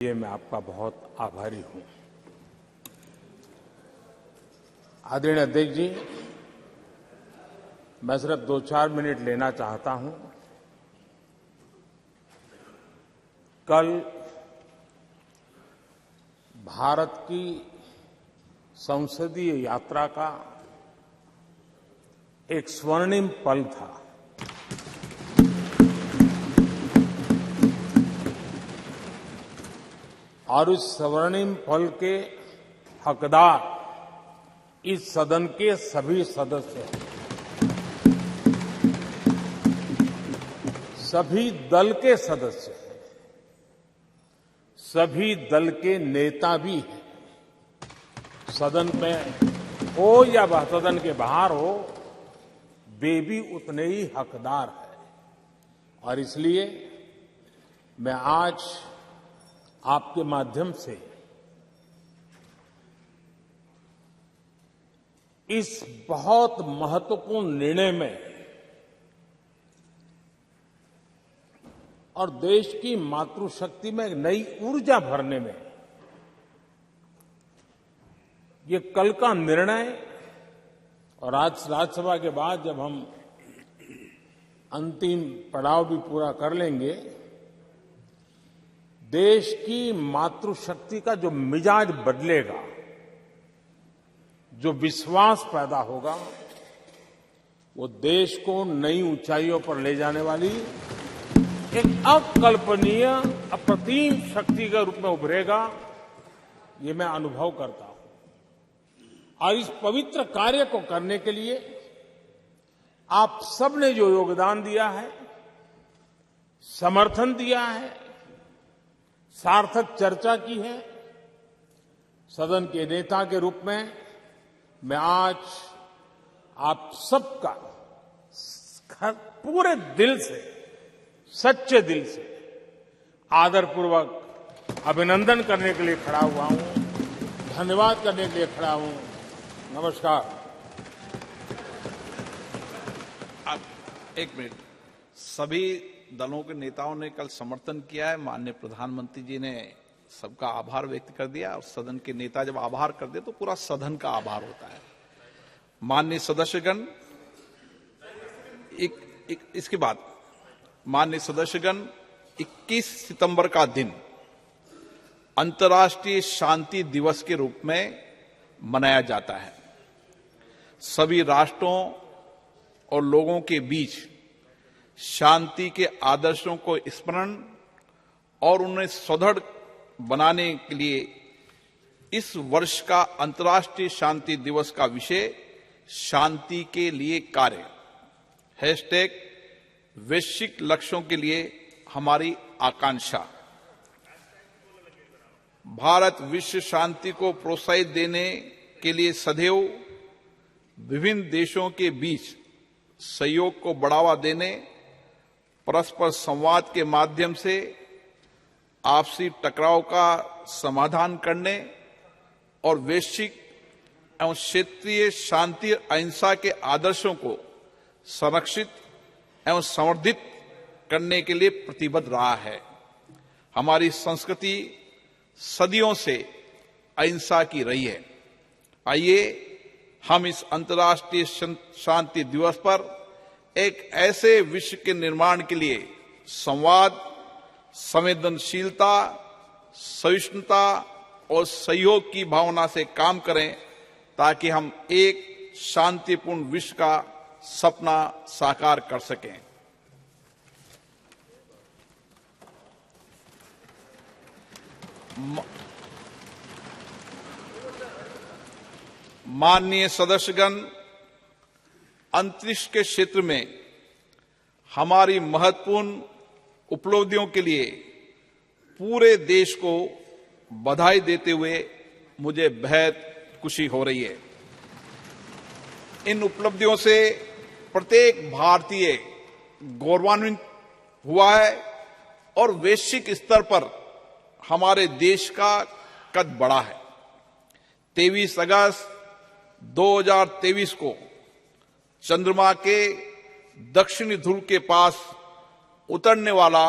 ये मैं आपका बहुत आभारी हूं। आदरणीय अध्यक्ष जी, मैं सिर्फ 2-4 मिनट लेना चाहता हूं। कल भारत की संसदीय यात्रा का एक स्वर्णिम पल था। और इस स्वर्णिम पल के हकदार इस सदन के सभी सदस्य हैं, सभी दल के सदस्य हैं, सभी दल के नेता भी हैं। सदन में हो या वह सदन के बाहर हो, वे भी उतने ही हकदार हैं। और इसलिए मैं आज आपके माध्यम से इस बहुत महत्वपूर्ण निर्णय में और देश की मातृशक्ति में एक नई ऊर्जा भरने में ये कल का निर्णय और आज राज्यसभा के बाद जब हम अंतिम पड़ाव भी पूरा कर लेंगे, देश की मातृशक्ति का जो मिजाज बदलेगा, जो विश्वास पैदा होगा, वो देश को नई ऊंचाइयों पर ले जाने वाली एक अकल्पनीय अप्रतिम शक्ति के रूप में उभरेगा। ये मैं अनुभव करता हूं। और इस पवित्र कार्य को करने के लिए आप सबने जो योगदान दिया है, समर्थन दिया है, सार्थक चर्चा की है, सदन के नेता के रूप में मैं आज आप सबका पूरे दिल से, सच्चे दिल से आदरपूर्वक अभिनंदन करने के लिए खड़ा हुआ हूं, धन्यवाद करने के लिए खड़ा हूं। नमस्कार। आप एक मिनट। सभी दलों के नेताओं ने कल समर्थन किया है। माननीय प्रधानमंत्री जी ने सबका आभार व्यक्त कर दिया। और सदन के नेता जब आभार कर दे तो पूरा सदन का आभार होता है। माननीय सदस्यगण, इसके बाद माननीय सदस्यगण, 21 सितंबर का दिन अंतर्राष्ट्रीय शांति दिवस के रूप में मनाया जाता है। सभी राष्ट्रों और लोगों के बीच शांति के आदर्शों को स्मरण और उन्हें सुदृढ़ बनाने के लिए इस वर्ष का अंतर्राष्ट्रीय शांति दिवस का विषय शांति के लिए कार्य # वैश्विक लक्ष्यों के लिए हमारी आकांक्षा। भारत विश्व शांति को प्रोत्साहित देने के लिए सदैव विभिन्न देशों के बीच सहयोग को बढ़ावा देने, परस्पर संवाद के माध्यम से आपसी टकराव का समाधान करने और वैश्विक एवं क्षेत्रीय शांति और अहिंसा के आदर्शों को संरक्षित एवं संवर्धित करने के लिए प्रतिबद्ध रहा है। हमारी संस्कृति सदियों से अहिंसा की रही है। आइए हम इस अंतर्राष्ट्रीय शांति दिवस पर एक ऐसे विश्व के निर्माण के लिए संवाद, संवेदनशीलता, सहिष्णुता और सहयोग की भावना से काम करें, ताकि हम एक शांतिपूर्ण विश्व का सपना साकार कर सकें। माननीय सदस्यगण, अंतरिक्ष के क्षेत्र में हमारी महत्वपूर्ण उपलब्धियों के लिए पूरे देश को बधाई देते हुए मुझे बेहद खुशी हो रही है। इन उपलब्धियों से प्रत्येक भारतीय गौरवान्वित हुआ है और वैश्विक स्तर पर हमारे देश का कद बढ़ा है। 23 अगस्त 2023 को चंद्रमा के दक्षिणी ध्रुव के पास उतरने वाला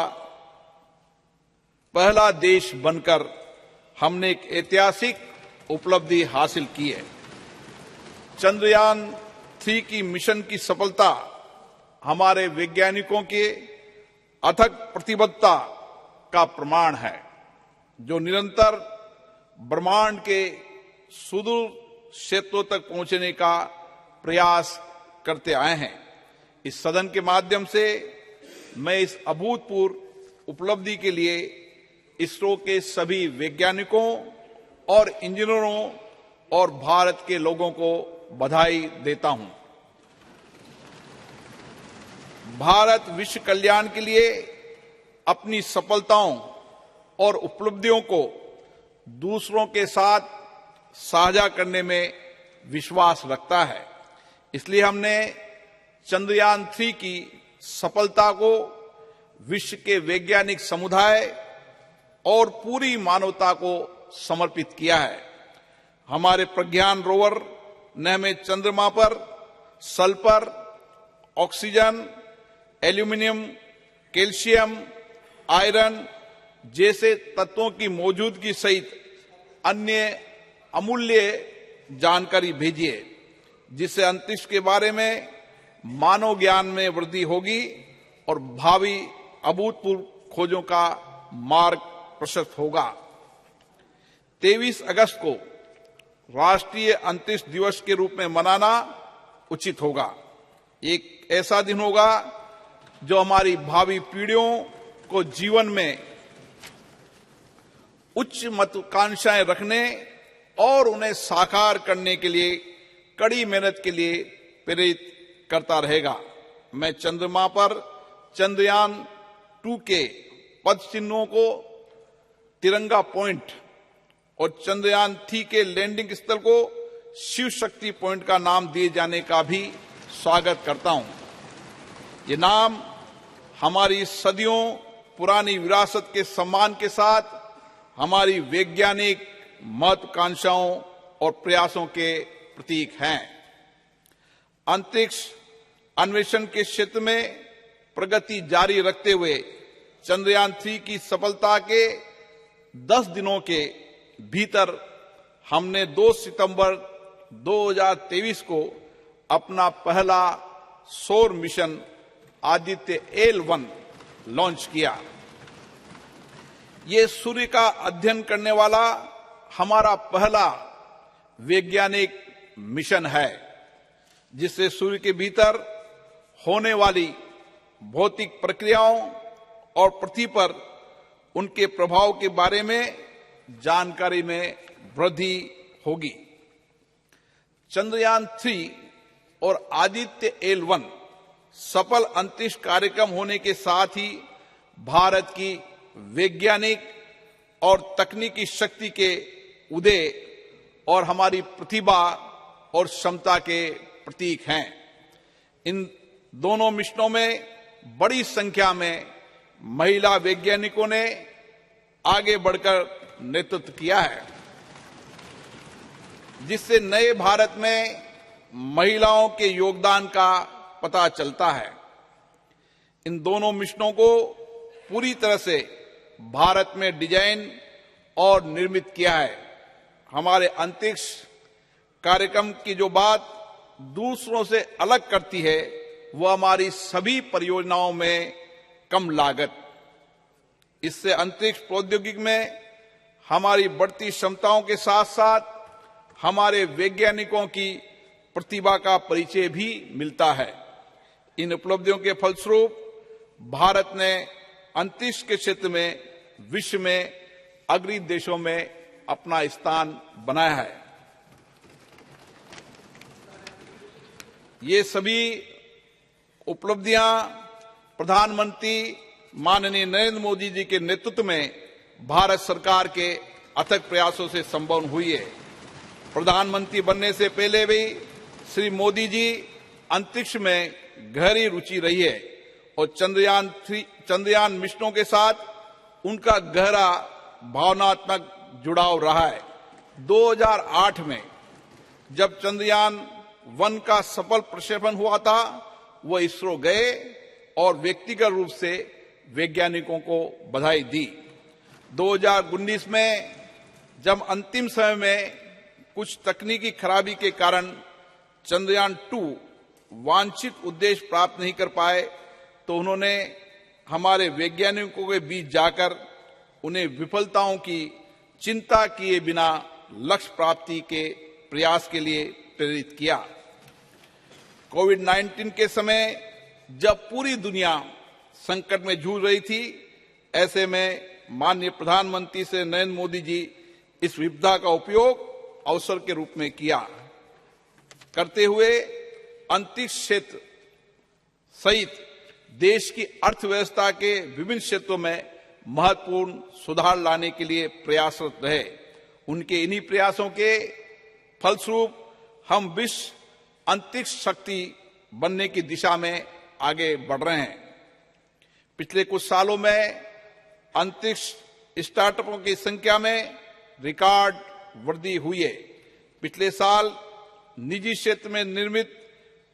पहला देश बनकर हमने एक ऐतिहासिक उपलब्धि हासिल की है। चंद्रयान 3 की मिशन की सफलता हमारे वैज्ञानिकों के अथक प्रतिबद्धता का प्रमाण है, जो निरंतर ब्रह्मांड के सुदूर क्षेत्रों तक पहुंचने का प्रयास करते आए हैं। इस सदन के माध्यम से मैं इस अभूतपूर्व उपलब्धि के लिए इसरो के सभी वैज्ञानिकों और इंजीनियरों और भारत के लोगों को बधाई देता हूं। भारत विश्व कल्याण के लिए अपनी सफलताओं और उपलब्धियों को दूसरों के साथ साझा करने में विश्वास रखता है। इसलिए हमने चंद्रयान 3 की सफलता को विश्व के वैज्ञानिक समुदाय और पूरी मानवता को समर्पित किया है। हमारे प्रज्ञान रोवर ने हमें चंद्रमा पर sulphur, oxygen, aluminium, calcium, iron जैसे तत्वों की मौजूदगी सहित अन्य अमूल्य जानकारी भेजी है, जिससे अंतरिक्ष के बारे में मानव ज्ञान में वृद्धि होगी और भावी अभूतपूर्व खोजों का मार्ग प्रशस्त होगा। 23 अगस्त को राष्ट्रीय अंतरिक्ष दिवस के रूप में मनाना उचित होगा। एक ऐसा दिन होगा जो हमारी भावी पीढ़ियों को जीवन में उच्च महत्वाकांक्षाएं रखने और उन्हें साकार करने के लिए कड़ी मेहनत के लिए प्रेरित करता रहेगा। मैं चंद्रमा पर चंद्रयान 2 के पद चिन्हों को तिरंगा पॉइंट और चंद्रयान 3 के लैंडिंग स्थल को शिव शक्ति पॉइंट का नाम दिए जाने का भी स्वागत करता हूं। ये नाम हमारी सदियों पुरानी विरासत के सम्मान के साथ हमारी वैज्ञानिक महत्वाकांक्षाओं और प्रयासों के प्रतीक हैं। अंतरिक्ष अन्वेषण के क्षेत्र में प्रगति जारी रखते हुए चंद्रयान 3 की सफलता के 10 दिनों के भीतर हमने 2 सितंबर 2023 को अपना पहला सौर मिशन आदित्य L1 लॉन्च किया। ये सूर्य का अध्ययन करने वाला हमारा पहला वैज्ञानिक मिशन है, जिससे सूर्य के भीतर होने वाली भौतिक प्रक्रियाओं और पृथ्वी पर उनके प्रभाव के बारे में जानकारी में वृद्धि होगी। चंद्रयान 3 और आदित्य L1 सफल अंतरिक्ष कार्यक्रम होने के साथ ही भारत की वैज्ञानिक और तकनीकी शक्ति के उदय और हमारी प्रतिभा और क्षमता के प्रतीक हैं। इन दोनों मिशनों में बड़ी संख्या में महिला वैज्ञानिकों ने आगे बढ़कर नेतृत्व किया है, जिससे नए भारत में महिलाओं के योगदान का पता चलता है। इन दोनों मिशनों को पूरी तरह से भारत में डिजाइन और निर्मित किया है। हमारे अंतरिक्ष कार्यक्रम की जो बात दूसरों से अलग करती है, वह हमारी सभी परियोजनाओं में कम लागत। इससे अंतरिक्ष प्रौद्योगिकी में हमारी बढ़ती क्षमताओं के साथ साथ हमारे वैज्ञानिकों की प्रतिभा का परिचय भी मिलता है। इन उपलब्धियों के फलस्वरूप भारत ने अंतरिक्ष के क्षेत्र में विश्व में अग्रणी देशों में अपना स्थान बनाया है। ये सभी उपलब्धियां प्रधानमंत्री माननीय नरेंद्र मोदी जी के नेतृत्व में भारत सरकार के अथक प्रयासों से संभव हुई है। प्रधानमंत्री बनने से पहले भी श्री मोदी जी अंतरिक्ष में गहरी रुचि रही है और चंद्रयान मिशनों के साथ उनका गहरा भावनात्मक जुड़ाव रहा है। 2008 में जब चंद्रयान 1 का सफल प्रक्षेपण हुआ था, वह इसरो गए और व्यक्तिगत रूप से वैज्ञानिकों को बधाई दी। 2019 में जब अंतिम समय में कुछ तकनीकी खराबी के कारण चंद्रयान 2 वांछित उद्देश्य प्राप्त नहीं कर पाए, तो उन्होंने हमारे वैज्ञानिकों के बीच जाकर उन्हें विफलताओं की चिंता किए बिना लक्ष्य प्राप्ति के प्रयास के लिए प्रेरित किया। कोविड-19 के समय जब पूरी दुनिया संकट में जूझ रही थी, ऐसे में माननीय प्रधानमंत्री श्री नरेंद्र मोदी जी इस विपदा का उपयोग अवसर के रूप में किया करते हुए अंतरिक्ष क्षेत्र सहित देश की अर्थव्यवस्था के विभिन्न क्षेत्रों में महत्वपूर्ण सुधार लाने के लिए प्रयासरत रहे। उनके इन्हीं प्रयासों के फलस्वरूप हम विश्व अंतरिक्ष शक्ति बनने की दिशा में आगे बढ़ रहे हैं। पिछले कुछ सालों में अंतरिक्ष स्टार्टअपों की संख्या में रिकॉर्ड वृद्धि हुई है। पिछले साल निजी क्षेत्र में निर्मित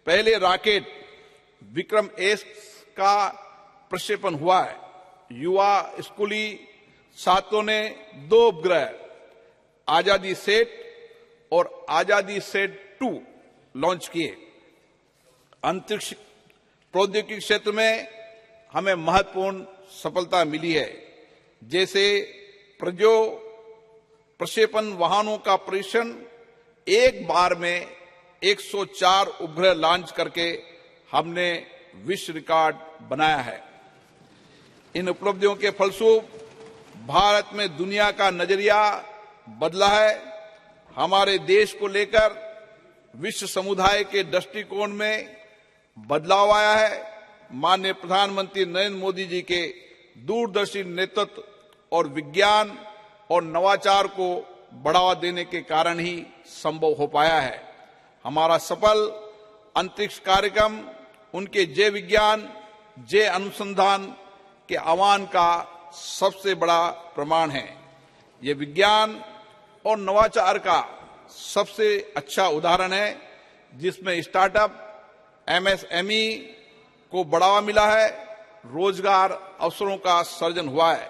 पहले रॉकेट विक्रम एस का प्रक्षेपण हुआ है। युवा स्कूली छात्रों ने 2 उपग्रह आजादी सेट और आजादी सेट 2 लॉन्च किए। अंतरिक्ष प्रौद्योगिकी क्षेत्र में हमें महत्वपूर्ण सफलता मिली है, जैसे प्रक्षेपण वाहनों का परीक्षण एक बार में 104 उपग्रह लॉन्च करके हमने विश्व रिकॉर्ड बनाया है। इन उपलब्धियों के फलस्वरूप भारत में दुनिया का नजरिया बदला है। हमारे देश को लेकर विश्व समुदाय के दृष्टिकोण में बदलाव आया है। माननीय प्रधानमंत्री नरेंद्र मोदी जी के दूरदर्शी नेतृत्व और विज्ञान और नवाचार को बढ़ावा देने के कारण ही संभव हो पाया है। हमारा सफल अंतरिक्ष कार्यक्रम उनके जय विज्ञान, जय अनुसंधान के आह्वान का सबसे बड़ा प्रमाण है। ये विज्ञान और नवाचार का सबसे अच्छा उदाहरण है, जिसमें स्टार्टअप, एमएसएमई को बढ़ावा मिला है, रोजगार अवसरों का सृजन हुआ है।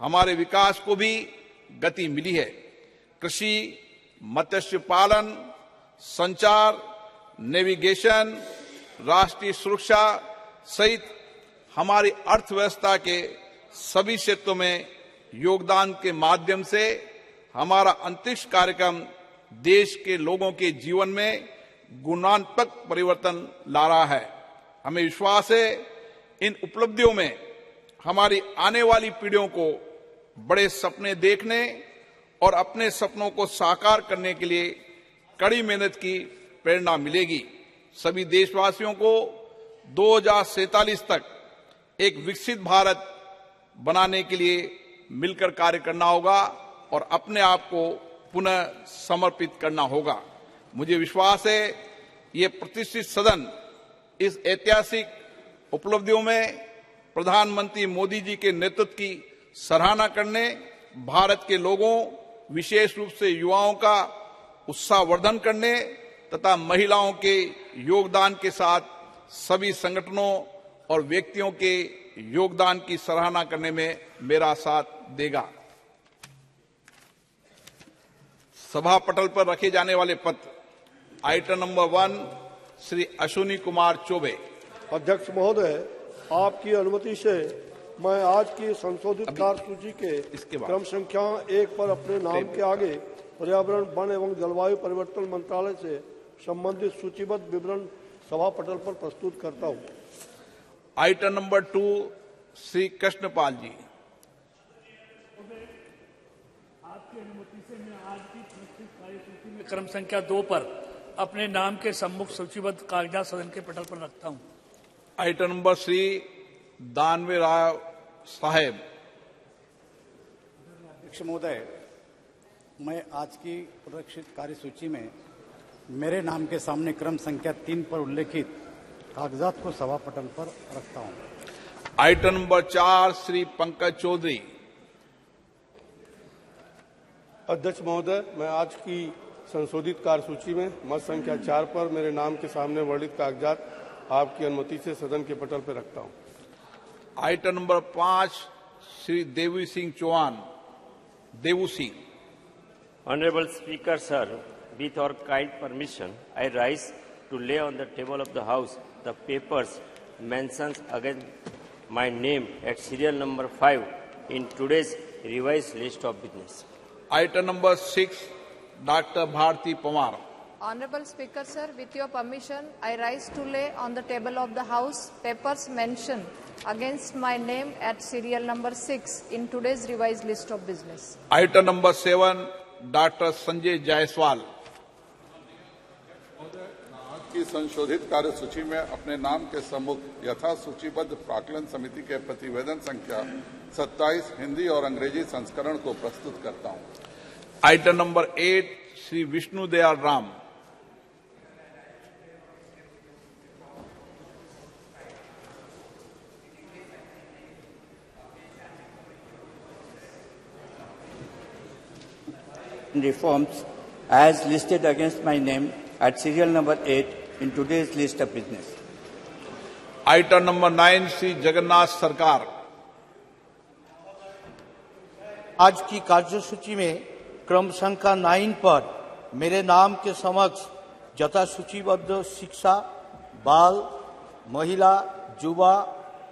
हमारे विकास को भी गति मिली है। कृषि, मत्स्य पालन, संचार, नेविगेशन, राष्ट्रीय सुरक्षा सहित हमारी अर्थव्यवस्था के सभी क्षेत्रों में योगदान के माध्यम से हमारा अंतरिक्ष कार्यक्रम देश के लोगों के जीवन में गुणात्मक परिवर्तन ला रहा है। हमें विश्वास है इन उपलब्धियों में हमारी आने वाली पीढ़ियों को बड़े सपने देखने और अपने सपनों को साकार करने के लिए कड़ी मेहनत की प्रेरणा मिलेगी। सभी देशवासियों को 2047 तक एक विकसित भारत बनाने के लिए मिलकर कार्य करना होगा और अपने आप को पुनः समर्पित करना होगा। मुझे विश्वास है ये प्रतिष्ठित सदन इस ऐतिहासिक उपलब्धियों में प्रधानमंत्री मोदी जी के नेतृत्व की सराहना करने, भारत के लोगों विशेष रूप से युवाओं का उत्साहवर्धन करने तथा महिलाओं के योगदान के साथ सभी संगठनों और व्यक्तियों के योगदान की सराहना करने में मेरा साथ देगा। सभा पटल पर रखे जाने वाले पत्र। Item number 1 Shri Ashwini Kumar Choubey. अध्यक्ष महोदय, आपकी अनुमति से मैं आज की संशोधित कार्यसूची के क्रम संख्या 1 पर अपने नाम के आगे पर्यावरण, वन एवं जलवायु परिवर्तन मंत्रालय से संबंधित सूचीबद्ध विवरण सभा पटल पर प्रस्तुत करता हूं। आइटम नंबर 2 श्री कृष्णपाल जी। आपकी अनुमति से मैं आज की प्रस्तुत कार्यसूची में क्रम संख्या 2 पर अपने नाम के सम्मुख सूचीबद्ध कागजात सदन के पटल पर रखता हूं। आइटम नंबर श्री दानवे राव साहेब। अध्यक्ष महोदय, मैं आज की प्रदर्शित कार्यसूची में मेरे नाम के सामने क्रम संख्या 3 पर उल्लेखित कागजात को सभा पटल पर रखता हूं। Item number 4 Shri Pankaj Chaudhary. अध्यक्ष महोदय, मैं आज की संशोधित कार्यसूची में मत संख्या 4 पर मेरे नाम के सामने वर्णित कागजात आपकी अनुमति से सदन के पटल पर रखता हूं। Item number 5 Shri Devi Singh Chauhan. Daewoo Singh. Honorable Speaker, sir, with your kind permission, I rise to lay on the table of the House the papers mentions against my name at serial number 5 in today's revised list of business. Item number 6, Dr. Bharti Pawar. Honorable Speaker, sir, with your permission, I rise to lay on the table of the House papers mentioned against my name at serial number 6 in today's revised list of business. Item number 7, Dr. Sanjay Jaiswal. आज की संशोधित कार्य सूची में अपने नाम के सम्मुख यथा सूचीबद्ध प्राक्कलन समिति के प्रतिवेदन संख्या 27 हिंदी और अंग्रेजी संस्करण को प्रस्तुत करता हूं। Item number 8, Shri Vishnu Dayal Ram. Reforms as listed against my name at serial number 8 in today's list of business. Item number 9, Shri Jagannath सरकार। आज की कार्यसूची में क्रम संख्या 9 पर मेरे नाम के समक्ष यथा सूचीबद्ध शिक्षा, बाल, महिला, युवा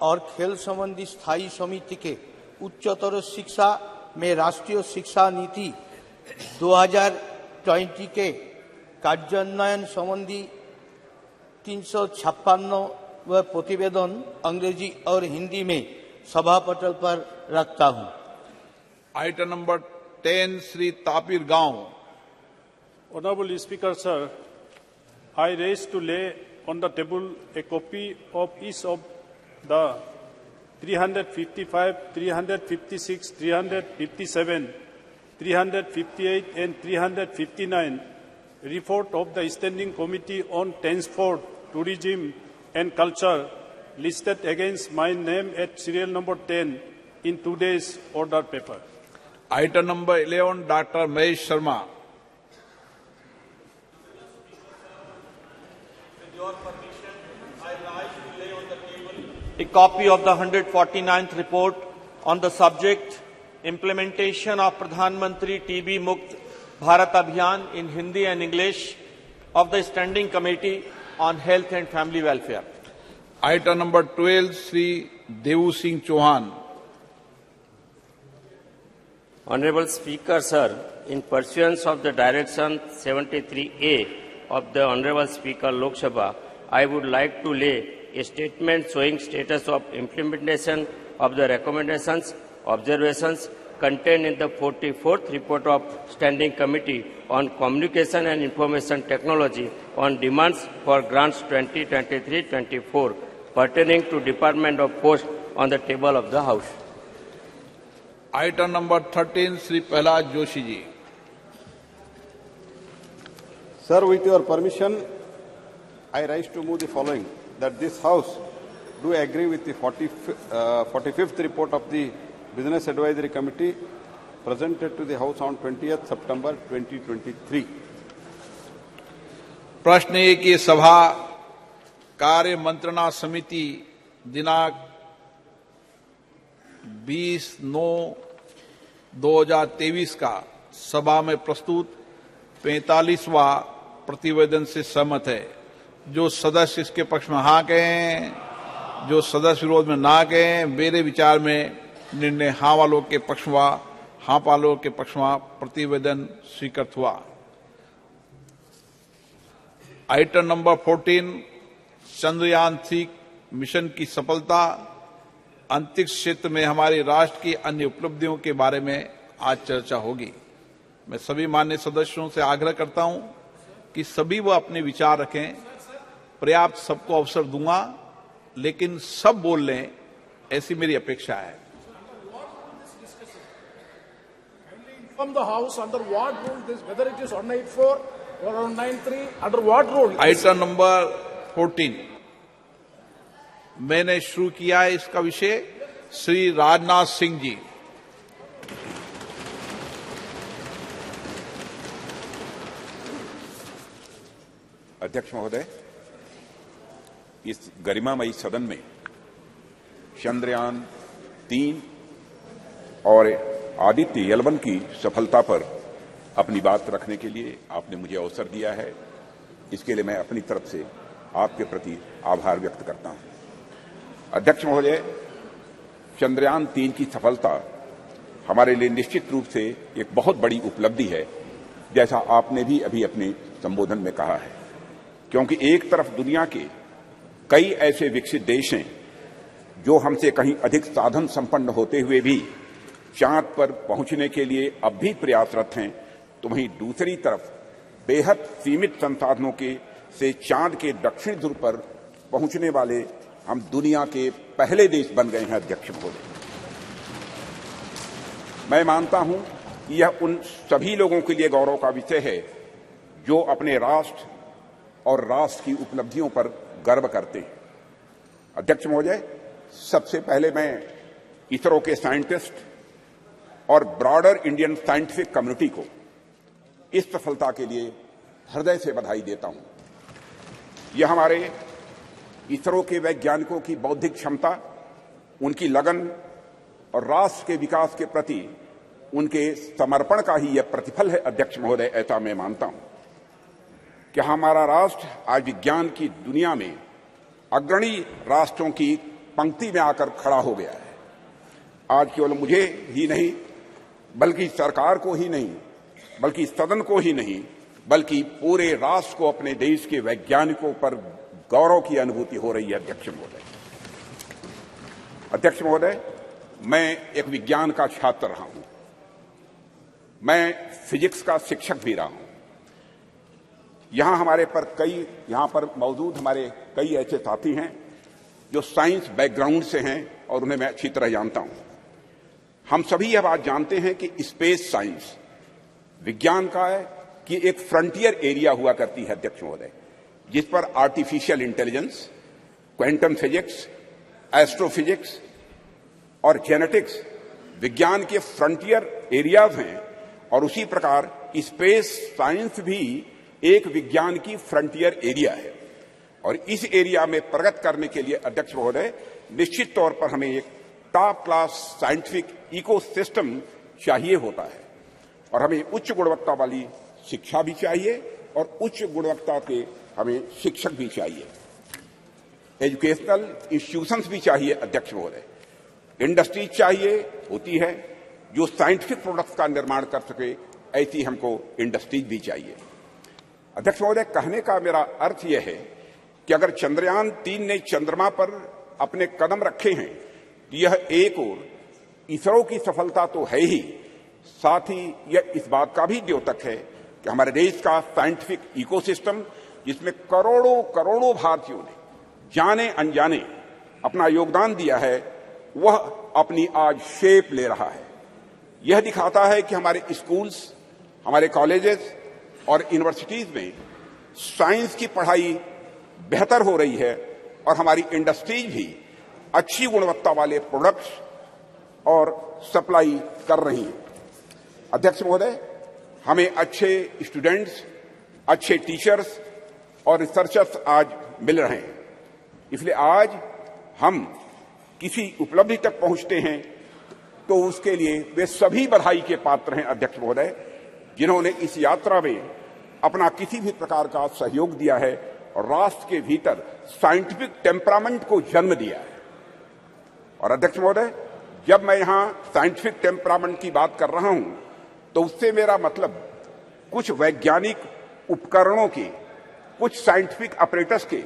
और खेल संबंधी स्थायी समिति के उच्चतर शिक्षा में राष्ट्रीय शिक्षा नीति 2020 के कार्यान्वयन संबंधी 356 प्रतिवेदन अंग्रेजी और हिंदी में सभा पटल पर रखता हूं। आइटम नंबर 10, श्री तापिर गांव। Honorable Speaker, sir, I raise to lay on the table a copy of each of the 355, 356, 357, 358 and 359 report of the Standing Committee on Transport, Tourism and Culture listed against my name at serial number 10 in today's order paper. Item number 11, doctor Mahesh Sharma. A copy of the 149th report on the subject implementation of Pradhan Mantri TB Mukt Bharat Abhiyan in Hindi and English of the Standing Committee on Health and Family Welfare. Item number 12, Shri Devu Singh Chauhan. Honorable Speaker, sir, in pursuance of the Direction 73A of the Honorable Speaker Lok Sabha, I would like to lay a statement showing status of implementation of the recommendations, observations contained in the 44th report of Standing Committee on Communication and Information Technology on demands for grants 2023-24 pertaining to Department of Post on the table of the House. Item number 13, Shri Pralhad Joshi ji. Sir, with your permission, I rise to move the following, that this House do agree with the 45th report of the Business Advisory Committee presented to the House on 20th September 2023. प्रश्न है कि सभा कार्य मंत्रणा समिति दिनांक 20/9/2023 का सभा में प्रस्तुत 45वां प्रतिवेदन से सहमत है। जो सदस्य इसके पक्ष में हाँ कहें, जो सदस्य विरोध में ना कहें, मेरे विचार में निर्णय हाँ वालों के पक्ष में, हाँ वालों के पक्ष में प्रतिवेदन स्वीकृत हुआ। आइटम नंबर 14, चंद्रयान 3 मिशन की सफलता, अंतरिक्ष क्षेत्र में हमारे राष्ट्र की अन्य उपलब्धियों के बारे में आज चर्चा होगी। मैं सभी माननीय सदस्यों से आग्रह करता हूं कि सभी वह अपने विचार रखें। पर्याप्त सबको अवसर दूंगा, लेकिन सब बोल लें, ऐसी मेरी अपेक्षा है। From the House, under what rule this, whether it is 184 or 193, under what rule? Item number 14 मैंने शुरू किया है। इसका विषय श्री राजनाथ सिंह जी। अध्यक्ष महोदय, इस गरिमामयी सदन में चंद्रयान 3 और आदित्य यलवन की सफलता पर अपनी बात रखने के लिए आपने मुझे अवसर दिया है। इसके लिए मैं अपनी तरफ से आपके प्रति आभार व्यक्त करता हूं। अध्यक्ष महोदय, चंद्रयान 3 की सफलता हमारे लिए निश्चित रूप से एक बहुत बड़ी उपलब्धि है, जैसा आपने भी अभी अपने संबोधन में कहा है, क्योंकि एक तरफ दुनिया के कई ऐसे विकसित देश हैं जो हमसे कहीं अधिक साधन संपन्न होते हुए भी चांद पर पहुंचने के लिए अब भी प्रयासरत हैं, तो वहीं दूसरी तरफ बेहद सीमित संसाधनों के से चांद के दक्षिण ध्रुव पर पहुंचने वाले हम दुनिया के पहले देश बन गए हैं। अध्यक्ष महोदय, मैं मानता हूं कि यह उन सभी लोगों के लिए गौरव का विषय है जो अपने राष्ट्र और राष्ट्र की उपलब्धियों पर गर्व करते हैं। अध्यक्ष महोदय, सबसे पहले मैं इसरो के साइंटिस्ट और ब्रॉडर इंडियन साइंटिफिक कम्युनिटी को इस सफलता के लिए हृदय से बधाई देता हूं। यह हमारे इसरो के वैज्ञानिकों की बौद्धिक क्षमता, उनकी लगन और राष्ट्र के विकास के प्रति उनके समर्पण का ही यह प्रतिफल है। अध्यक्ष महोदय, ऐसा मैं मानता हूं कि हमारा राष्ट्र आज विज्ञान की दुनिया में अग्रणी राष्ट्रों की पंक्ति में आकर खड़ा हो गया है। आज केवल मुझे ही नहीं, बल्कि सरकार को ही नहीं, बल्कि सदन को ही नहीं, बल्कि पूरे राष्ट्र को अपने देश के वैज्ञानिकों पर गौरव की अनुभूति हो रही है। अध्यक्ष महोदय, मैं एक विज्ञान का छात्र रहा हूं, मैं फिजिक्स का शिक्षक भी रहा हूं। यहां पर मौजूद हमारे कई ऐसे साथी हैं जो साइंस बैकग्राउंड से हैं और उन्हें मैं अच्छी तरह जानता हूं। हम सभी यह बात जानते हैं कि स्पेस साइंस विज्ञान का है कि एक फ्रंटियर एरिया हुआ करती है। अध्यक्ष महोदय, जिस पर artificial intelligence, quantum physics, astrophysics और जेनेटिक्स विज्ञान के फ्रंटियर एरियाज हैं, और उसी प्रकार स्पेस साइंस भी एक विज्ञान की फ्रंटियर एरिया है। और इस एरिया में प्रगति करने के लिए अध्यक्ष महोदय, निश्चित तौर पर हमें एक टॉप क्लास साइंटिफिक इकोसिस्टम चाहिए होता है, और हमें उच्च गुणवत्ता वाली शिक्षा भी चाहिए और उच्च गुणवत्ता के हमें शिक्षक भी चाहिए, एजुकेशनल इंस्टीट्यूशंस भी चाहिए। अध्यक्ष महोदय, इंडस्ट्रीज चाहिए होती है जो साइंटिफिक प्रोडक्ट्स का निर्माण कर सके, ऐसी हमको इंडस्ट्रीज भी चाहिए। अध्यक्ष महोदय, कहने का मेरा अर्थ यह है कि अगर चंद्रयान 3 ने चंद्रमा पर अपने कदम रखे हैं, तो यह एक और इसरो की सफलता तो है ही, साथ ही यह इस बात का भी द्योतक है कि हमारे देश का साइंटिफिक इकोसिस्टम, जिसमें करोड़ों करोड़ों भारतीयों ने जाने अनजाने अपना योगदान दिया है, वह अपनी आज शेप ले रहा है। यह दिखाता है कि हमारे स्कूल्स, हमारे कॉलेजेस और यूनिवर्सिटीज में साइंस की पढ़ाई बेहतर हो रही है और हमारी इंडस्ट्रीज भी अच्छी गुणवत्ता वाले प्रोडक्ट्स और सप्लाई कर रही हैं। अध्यक्ष महोदय, हमें अच्छे स्टूडेंट्स, अच्छे टीचर्स और रिसर्चर्स आज मिल रहे हैं, इसलिए आज हम किसी उपलब्धि तक पहुंचते हैं तो उसके लिए वे सभी बधाई के पात्र हैं। अध्यक्ष महोदय, जिन्होंने इस यात्रा में अपना किसी भी प्रकार का सहयोग दिया है और राष्ट्र के भीतर साइंटिफिक टेम्परामेंट को जन्म दिया है। और अध्यक्ष महोदय, जब मैं यहां साइंटिफिक टेम्परामेंट की बात कर रहा हूं, तो उससे मेरा मतलब कुछ वैज्ञानिक उपकरणों के, कुछ साइंटिफिक ऑपरेटर्स के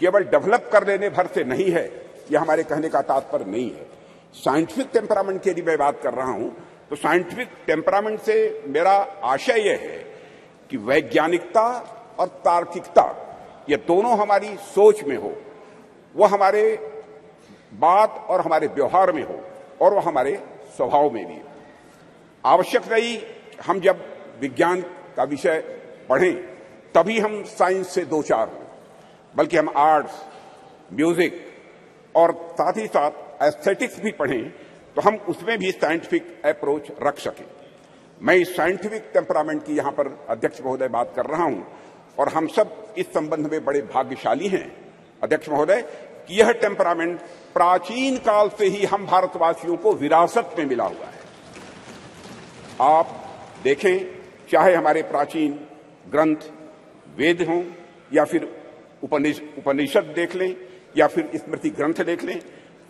केवल डेवलप कर लेने भर से नहीं है, यह हमारे कहने का तात्पर्य नहीं है। साइंटिफिक टेम्परामेंट की यदि मैं बात कर रहा हूं, तो साइंटिफिक टेम्परामेंट से मेरा आशय यह है कि वैज्ञानिकता और तार्किकता ये दोनों हमारी सोच में हो, वह हमारे बात और हमारे व्यवहार में हो, और वह हमारे स्वभाव में भी हो। आवश्यक नहीं हम जब विज्ञान का विषय पढ़ें तभी हम साइंस से दो चार हों, बल्कि हम आर्ट्स, म्यूजिक और साथ ही साथ एस्थेटिक्स भी पढ़ें तो हम उसमें भी साइंटिफिक अप्रोच रख सकें। मैं इस साइंटिफिक टेम्परामेंट की यहां पर अध्यक्ष महोदय बात कर रहा हूं, और हम सब इस संबंध में बड़े भाग्यशाली हैं अध्यक्ष महोदय कि यह टेम्परामेंट प्राचीन काल से ही हम भारतवासियों को विरासत में मिला हुआ है। आप देखें, चाहे हमारे प्राचीन ग्रंथ वेद हों या फिर उपनिषद देख लें या फिर स्मृति ग्रंथ देख लें,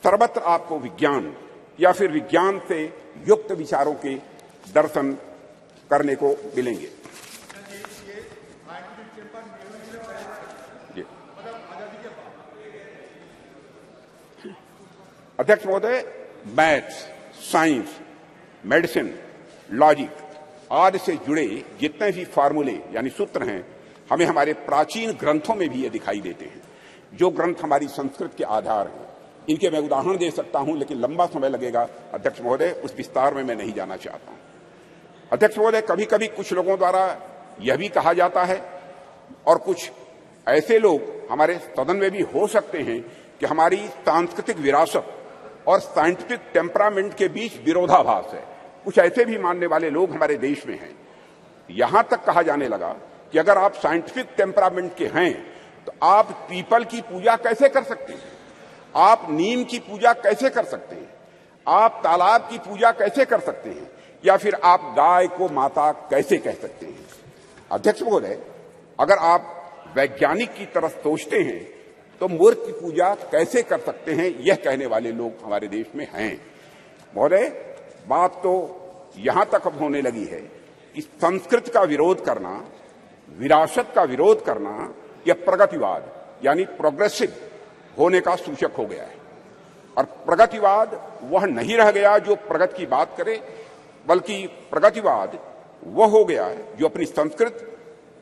सर्वत्र आपको विज्ञान या फिर विज्ञान से युक्त विचारों के दर्शन करने को मिलेंगे। अध्यक्ष महोदय, मैथ्स, साइंस, मेडिसिन, लॉजिक आदि से जुड़े जितने भी फार्मूले यानी सूत्र हैं, हमें हमारे प्राचीन ग्रंथों में भी ये दिखाई देते हैं, जो ग्रंथ हमारी संस्कृत के आधार हैं। इनके मैं उदाहरण दे सकता हूं, लेकिन लंबा समय लगेगा अध्यक्ष महोदय, उस विस्तार में मैं नहीं जाना चाहता हूं। अध्यक्ष महोदय, कभी कभी कुछ लोगों द्वारा यह भी कहा जाता है, और कुछ ऐसे लोग हमारे सदन में भी हो सकते हैं, कि हमारी सांस्कृतिक विरासत और साइंटिफिक टेम्परामेंट के बीच विरोधाभास है। कुछ ऐसे भी मानने वाले लोग हमारे देश में हैं। यहां तक कहा जाने लगा कि अगर आप साइंटिफिक टेम्परामेंट के हैं तो आप पीपल की पूजा कैसे कर सकते हैं, आप नीम की पूजा कैसे कर सकते हैं, आप तालाब की पूजा कैसे कर सकते हैं, या फिर आप गाय को माता कैसे कह सकते हैं। अध्यक्ष महोदय, अगर आप वैज्ञानिक की तरफ सोचते हैं तो मूर्ख की पूजा कैसे कर सकते हैं, यह कहने वाले लोग हमारे देश में हैं। महोदय, बात तो यहां तक अब होने लगी है कि संस्कृत का विरोध करना, विरासत का विरोध करना, यह प्रगतिवाद यानी प्रोग्रेसिव होने का सूचक हो गया है। और प्रगतिवाद वह नहीं रह गया जो प्रगति की बात करे, बल्कि प्रगतिवाद वह हो गया है जो अपनी संस्कृत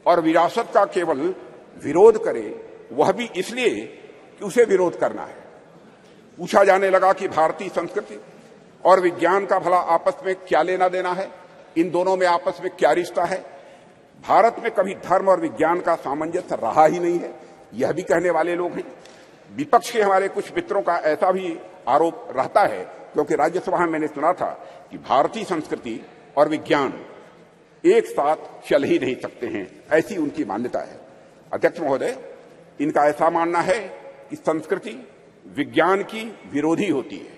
और विरासत का केवल विरोध करे, वह भी इसलिए कि उसे विरोध करना है। पूछा जाने लगा कि भारतीय संस्कृति और विज्ञान का भला आपस में क्या लेना देना है, इन दोनों में आपस में क्या रिश्ता है। भारत में कभी धर्म और विज्ञान का सामंजस्य रहा ही नहीं है, यह भी कहने वाले लोग हैं। विपक्ष के हमारे कुछ मित्रों का ऐसा भी आरोप रहता है, क्योंकि राज्यसभा में मैंने सुना था कि भारतीय संस्कृति और विज्ञान एक साथ चल ही नहीं सकते हैं, ऐसी उनकी मान्यता है। अध्यक्ष महोदय, इनका ऐसा मानना है कि संस्कृति विज्ञान की विरोधी होती है।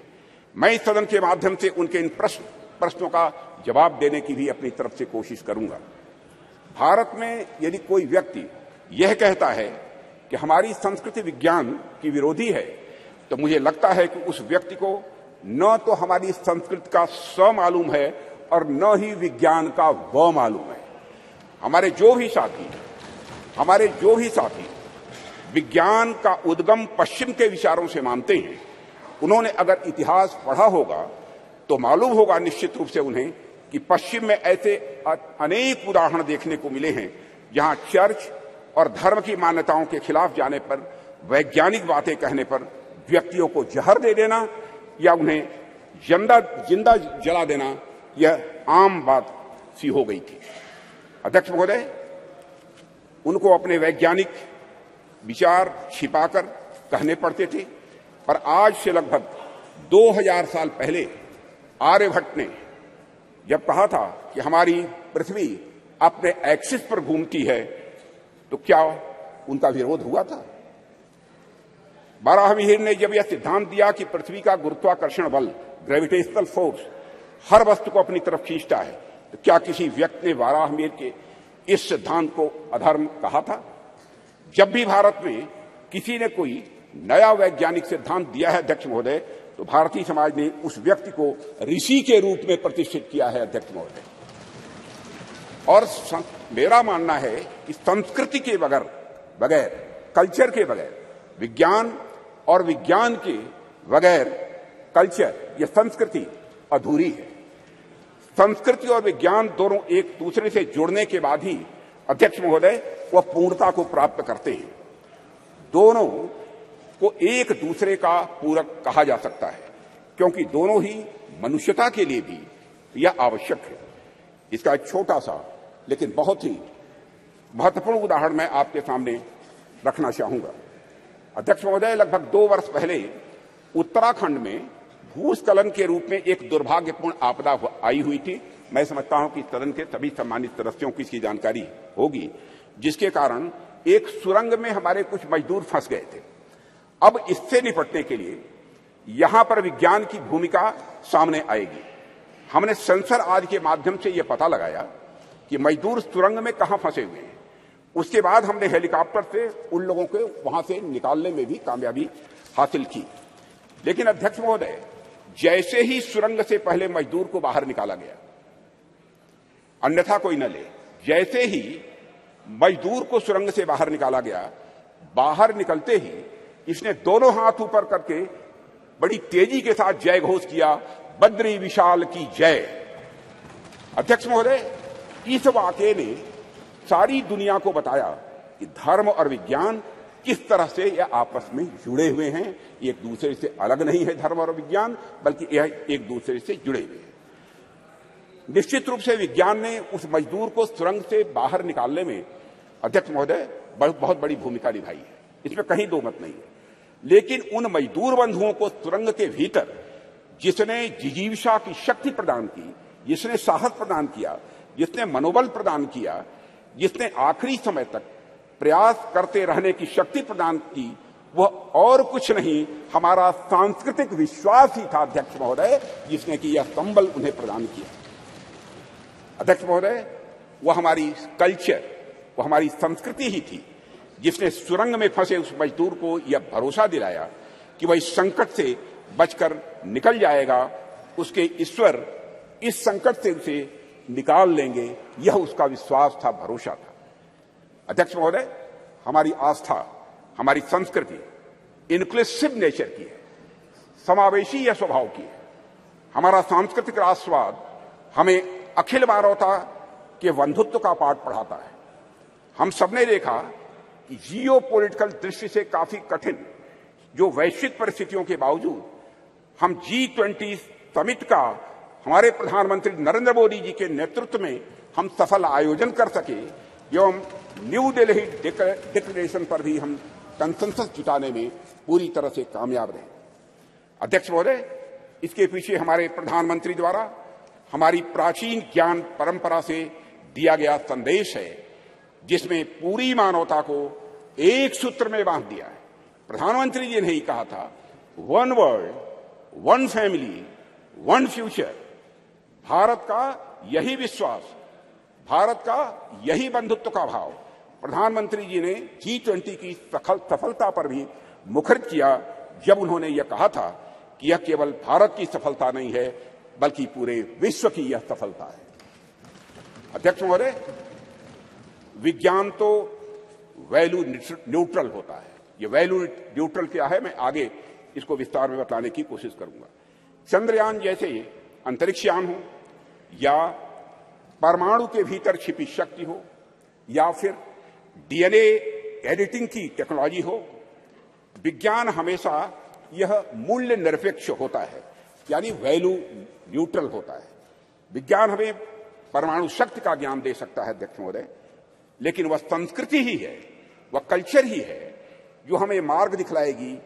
मैं इस सदन के माध्यम से उनके इन प्रश्नों का जवाब देने की भी अपनी तरफ से कोशिश करूंगा। भारत में यदि कोई व्यक्ति यह कहता है कि हमारी संस्कृति विज्ञान की विरोधी है, तो मुझे लगता है कि उस व्यक्ति को न तो हमारी संस्कृति का स मालूम है और न ही विज्ञान का व मालूम है। हमारे जो भी साथी विज्ञान का उद्गम पश्चिम के विचारों से मानते हैं, उन्होंने अगर इतिहास पढ़ा होगा तो मालूम होगा निश्चित रूप से उन्हें कि पश्चिम में ऐसे अनेक उदाहरण देखने को मिले हैं जहां चर्च और धर्म की मान्यताओं के खिलाफ जाने पर, वैज्ञानिक बातें कहने पर व्यक्तियों को जहर दे देना या उन्हें जिंदा जला देना यह आम बात सी हो गई थी। अध्यक्ष महोदय, उनको अपने वैज्ञानिक विचार छिपाकर कहने पड़ते थे, पर आज से लगभग 2000 साल पहले आर्यभट्ट ने जब कहा था कि हमारी पृथ्वी अपने एक्सिस पर घूमती है, तो क्या उनका विरोध हुआ था? बाराहमीर ने जब यह सिद्धांत दिया कि पृथ्वी का गुरुत्वाकर्षण बल, ग्रेविटेशनल फोर्स, हर वस्तु को अपनी तरफ खींचता है, तो क्या किसी व्यक्ति ने बाराहमीर के इस सिद्धांत को अधर्म कहा था? जब भी भारत में किसी ने कोई नया वैज्ञानिक सिद्धांत दिया है अध्यक्ष महोदय, तो भारतीय समाज ने उस व्यक्ति को ऋषि के रूप में प्रतिष्ठित किया है अध्यक्ष महोदय। और मेरा मानना है कि संस्कृति के बगैर, कल्चर के बगैर, विज्ञान और विज्ञान के बगैर कल्चर या संस्कृति अधूरी है। संस्कृति और विज्ञान दोनों एक दूसरे से जुड़ने के बाद ही अध्यक्ष महोदय वह पूर्णता को प्राप्त करते हैं। दोनों को एक दूसरे का पूरक कहा जा सकता है, क्योंकि दोनों ही मनुष्यता के लिए भी यह आवश्यक है। इसका एक छोटा सा लेकिन बहुत ही महत्वपूर्ण उदाहरण मैं आपके सामने रखना चाहूंगा। अध्यक्ष महोदय, लगभग 2 वर्ष पहले उत्तराखंड में भूस्खलन के रूप में एक दुर्भाग्यपूर्ण आपदा आई हुई थी। मैं समझता हूं कि सदन के सभी सम्मानित सदस्यों की इसकी जानकारी होगी, जिसके कारण एक सुरंग में हमारे कुछ मजदूर फंस गए थे। अब इससे निपटने के लिए यहां पर विज्ञान की भूमिका सामने आएगी। हमने सेंसर आज के माध्यम से यह पता लगाया कि मजदूर सुरंग में कहां फंसे हुए हैं। उसके बाद हमने हेलीकॉप्टर से उन लोगों को वहां से निकालने में भी कामयाबी हासिल की। लेकिन अध्यक्ष महोदय, जैसे ही सुरंग से पहले मजदूर को बाहर निकाला गया, अन्यथा कोई न ले, जैसे ही मजदूर को सुरंग से बाहर निकाला गया, बाहर निकलते ही इसने दोनों हाथ ऊपर करके बड़ी तेजी के साथ जय घोष किया, बद्री विशाल की जय। अध्यक्ष महोदय, इस वाकये ने सारी दुनिया को बताया कि धर्म और विज्ञान किस तरह से यह आपस में जुड़े हुए हैं। एक दूसरे से अलग नहीं है धर्म और विज्ञान, बल्कि यह एक दूसरे से जुड़े हुए हैं। निश्चित रूप से विज्ञान ने उस मजदूर को सुरंग से बाहर निकालने में, अध्यक्ष महोदय, बहुत बड़ी भूमिका निभाई है, इसमें कहीं दो मत नहीं है। लेकिन उन मजदूर बंधुओं को सुरंग के भीतर जिसने जिजीविषा की शक्ति प्रदान की, जिसने साहस प्रदान किया, जिसने मनोबल प्रदान किया, जिसने आखिरी समय तक प्रयास करते रहने की शक्ति प्रदान की, वह और कुछ नहीं, हमारा सांस्कृतिक विश्वास ही था अध्यक्ष महोदय, जिसने कि यह संबल उन्हें प्रदान किया। अध्यक्ष महोदय, वह हमारी कल्चर, वह हमारी संस्कृति ही थी जिसने सुरंग में फंसे उस मजदूर को यह भरोसा दिलाया कि वह इस संकट से बचकर निकल जाएगा, उसके ईश्वर इस संकट से उसे निकाल लेंगे, यह उसका विश्वास था, भरोसा था। अध्यक्ष महोदय, हमारी आस्था, हमारी संस्कृति इनक्लूसिव नेचर की है, समावेशी यह स्वभाव की है। हमारा सांस्कृतिक राष्ट्रवाद हमें अखिल मानवता के बंधुत्व का पाठ पढ़ाता है। हम सबने देखा कि जियोपॉलिटिकल दृष्टि से काफी कठिन जो वैश्विक परिस्थितियों के बावजूद हम G20 समिट का हमारे प्रधानमंत्री नरेंद्र मोदी जी के नेतृत्व में हम सफल आयोजन कर सके, एवं न्यू दिल्ली डिक्लेरेशन पर भी हम कंसेंसस जुटाने में पूरी तरह से कामयाब रहे। अध्यक्ष महोदय, इसके पीछे हमारे प्रधानमंत्री द्वारा हमारी प्राचीन ज्ञान परंपरा से दिया गया संदेश है, जिसमें पूरी मानवता को एक सूत्र में बांध दिया है। प्रधानमंत्री जी ने ही कहा था, one world, one family, one future. Bharat का यही विश्वास, भारत का यही बंधुत्व का भाव प्रधानमंत्री जी ने G20 की सफलता पर भी मुखरित किया, जब उन्होंने यह कहा था कि यह केवल भारत की सफलता नहीं है, बल्कि पूरे विश्व की यह सफलता है। अध्यक्ष महोदय, विज्ञान तो वैल्यू न्यूट्रल होता है। ये वैल्यू न्यूट्रल क्या है, मैं आगे इसको विस्तार में बताने की कोशिश करूंगा। चंद्रयान जैसे अंतरिक्षयान हो, या परमाणु के भीतर छिपी शक्ति हो, या फिर DNA एडिटिंग की टेक्नोलॉजी हो, विज्ञान हमेशा यह मूल्य निरपेक्ष होता है, यानी वैल्यू न्यूट्रल होता है। विज्ञान हमें परमाणु शक्ति का ज्ञान दे सकता है अध्यक्ष महोदय, लेकिन वह संस्कृति ही है, वह कल्चर ही है जो हमें मार्ग दिखलाएगी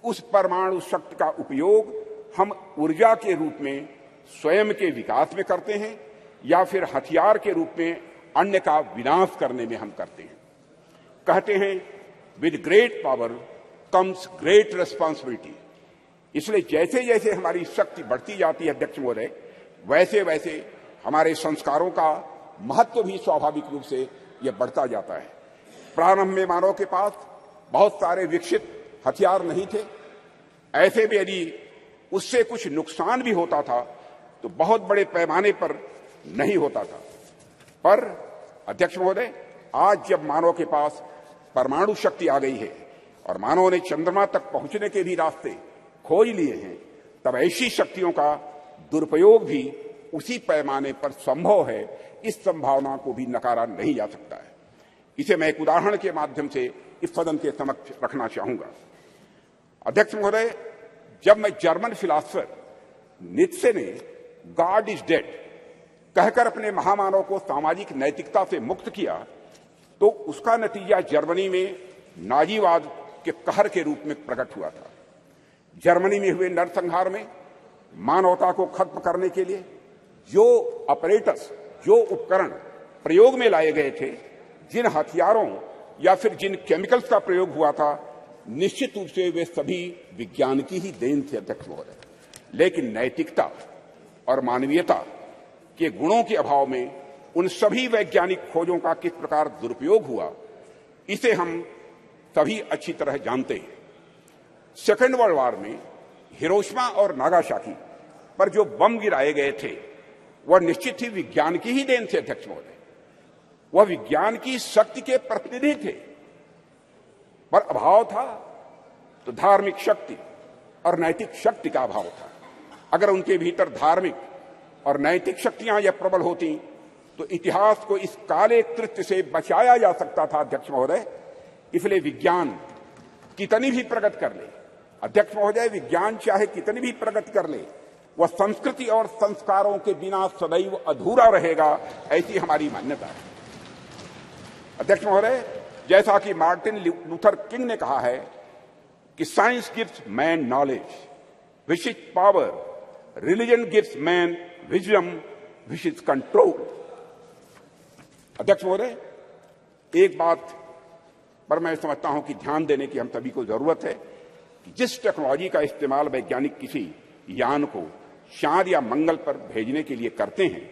उस परमाणु शक्ति का उपयोग हम ऊर्जा के रूप में स्वयं के विकास में करते हैं, या फिर हथियार के रूप में अन्य का विनाश करने में हम करते हैं। कहते हैं, with great power comes great responsibility. इसलिए जैसे जैसे हमारी शक्ति बढ़ती जाती है अध्यक्ष महोदय, वैसे वैसे हमारे संस्कारों का महत्व भी स्वाभाविक रूप से यह बढ़ता जाता है। प्रारंभ में मानव के पास बहुत सारे विकसित हथियार नहीं थे, ऐसे में यदि उससे कुछ नुकसान भी होता था तो बहुत बड़े पैमाने पर नहीं होता था। पर अध्यक्ष महोदय, आज जब मानव के पास परमाणु शक्ति आ गई है और मानव ने चंद्रमा तक पहुंचने के भी रास्ते खोज लिए हैं, तब ऐसी शक्तियों का दुरुपयोग भी उसी पैमाने पर संभव है। इस संभावना को भी नकारा नहीं जा सकता है। इसे मैं एक उदाहरण के माध्यम से इस सदन के समक्ष रखना चाहूंगा। अध्यक्ष महोदय, जब मैं जर्मन फिलासफर नीत्शे ने गॉड इज डेड कहकर अपने महामानव को सामाजिक नैतिकता से मुक्त किया, तो उसका नतीजा जर्मनी में नाजीवाद के कहर के रूप में प्रकट हुआ था। जर्मनी में हुए नरसंहार में मानवता को खत्म करने के लिए जो अपरेटस, जो उपकरण प्रयोग में लाए गए थे, जिन हथियारों या फिर जिन केमिकल्स का प्रयोग हुआ था, निश्चित रूप से वे सभी विज्ञान की ही देन थे अध्यक्ष महोदय। लेकिन नैतिकता, और मानवीयता के गुणों के अभाव में उन सभी वैज्ञानिक खोजों का किस प्रकार दुरुपयोग हुआ, इसे हम सभी अच्छी तरह जानते हैं। सेकेंड वर्ल्ड वॉर में हिरोशिमा और नागासाकी पर जो बम गिराए गए थे, वह निश्चित ही विज्ञान की ही देन थे अध्यक्ष महोदय। वह विज्ञान की शक्ति के प्रतिनिधि थे, पर अभाव था तो धार्मिक शक्ति और नैतिक शक्ति का अभाव था। अगर उनके भीतर धार्मिक और नैतिक शक्तियां यह प्रबल होती तो इतिहास को इस काले कृत्य से बचाया जा सकता था अध्यक्ष महोदय। इसलिए विज्ञान कितनी भी प्रगति कर ले अध्यक्ष महोदय, विज्ञान चाहे कितनी भी प्रगति कर ले, वह संस्कृति और संस्कारों के बिना सदैव अधूरा रहेगा, ऐसी हमारी मान्यता है। अध्यक्ष महोदय, जैसा कि मार्टिन लूथर किंग ने कहा है कि science gives man knowledge which is power, religion gives man wisdom which is control. अध्यक्ष महोदय, एक बात पर मैं समझता हूं कि ध्यान देने की हम सभी को जरूरत है कि जिस टेक्नोलॉजी का इस्तेमाल वैज्ञानिक किसी यान को चांद या मंगल पर भेजने के लिए करते हैं,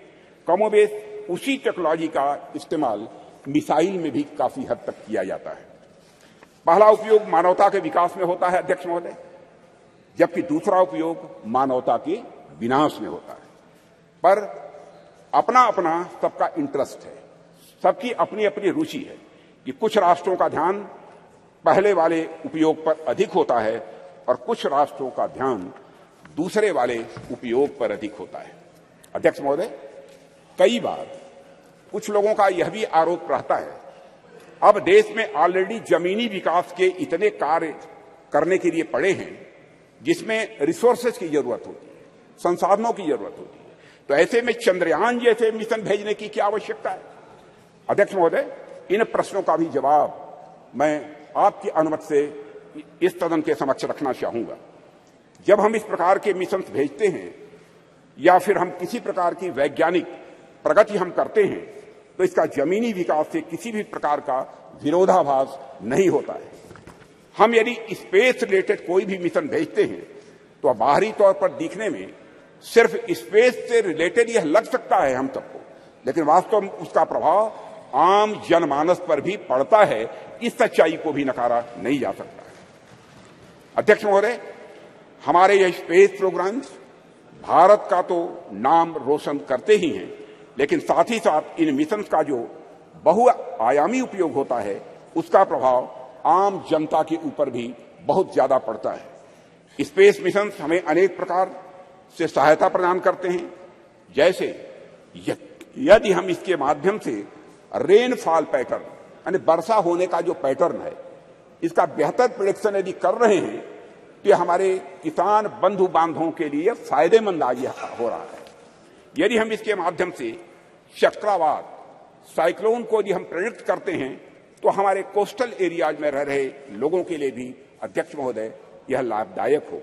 कमोबेश उसी टेक्नोलॉजी का इस्तेमाल मिसाइल में भी काफी हद तक किया जाता है। पहला उपयोग मानवता के विकास में होता है अध्यक्ष महोदय, जबकि दूसरा उपयोग मानवता के विनाश में होता है। पर अपना अपना सबका इंटरेस्ट है, सबकी अपनी अपनी रुचि है कि कुछ राष्ट्रों का ध्यान पहले वाले उपयोग पर अधिक होता है और कुछ राष्ट्रों का ध्यान दूसरे वाले उपयोग पर अधिक होता है। अध्यक्ष महोदय, कई बार कुछ लोगों का यह भी आरोप रहता है, अब देश में ऑलरेडी जमीनी विकास के इतने कार्य करने के लिए पड़े हैं जिसमें रिसोर्सेज की जरूरत होती है, संसाधनों की जरूरत होती है, तो ऐसे में चंद्रयान जैसे मिशन भेजने की क्या आवश्यकता है। अध्यक्ष महोदय, इन प्रश्नों का भी जवाब मैं आपकी अनुमति से इस सदन के समक्ष रखना चाहूंगा। जब हम इस प्रकार के मिशन भेजते हैं या फिर हम किसी प्रकार की वैज्ञानिक प्रगति हम करते हैं, तो इसका जमीनी विकास से किसी भी प्रकार का विरोधाभास नहीं होता है। हम यदि स्पेस रिलेटेड कोई भी मिशन भेजते हैं तो बाहरी तौर पर दिखने में सिर्फ स्पेस से रिलेटेड यह लग सकता है हम सबको, लेकिन वास्तव में उसका प्रभाव आम जनमानस पर भी पड़ता है। इस सच्चाई को भी नकारा नहीं जा सकता है। अध्यक्ष महोदय, हमारे यह स्पेस प्रोग्राम्स भारत का तो नाम रोशन करते ही हैं, लेकिन साथ ही साथ इन मिशंस का जो बहुआयामी उपयोग होता है उसका प्रभाव आम जनता के ऊपर भी बहुत ज्यादा पड़ता है। स्पेस मिशंस हमें अनेक प्रकार से सहायता प्रदान करते हैं, जैसे यदि हम इसके माध्यम से रेनफॉल पैटर्न यानी वर्षा होने का जो पैटर्न है इसका बेहतर प्रेडिक्शन यदि कर रहे हैं तो हमारे किसान बंधु बांधवों के लिए फायदेमंद आज हो रहा है। यदि हम इसके माध्यम से चक्रवात साइक्लोन को यदि हम प्रेडिक्ट करते हैं तो हमारे कोस्टल एरियाज में रह रहे लोगों के लिए भी अध्यक्ष महोदय यह लाभदायक हो।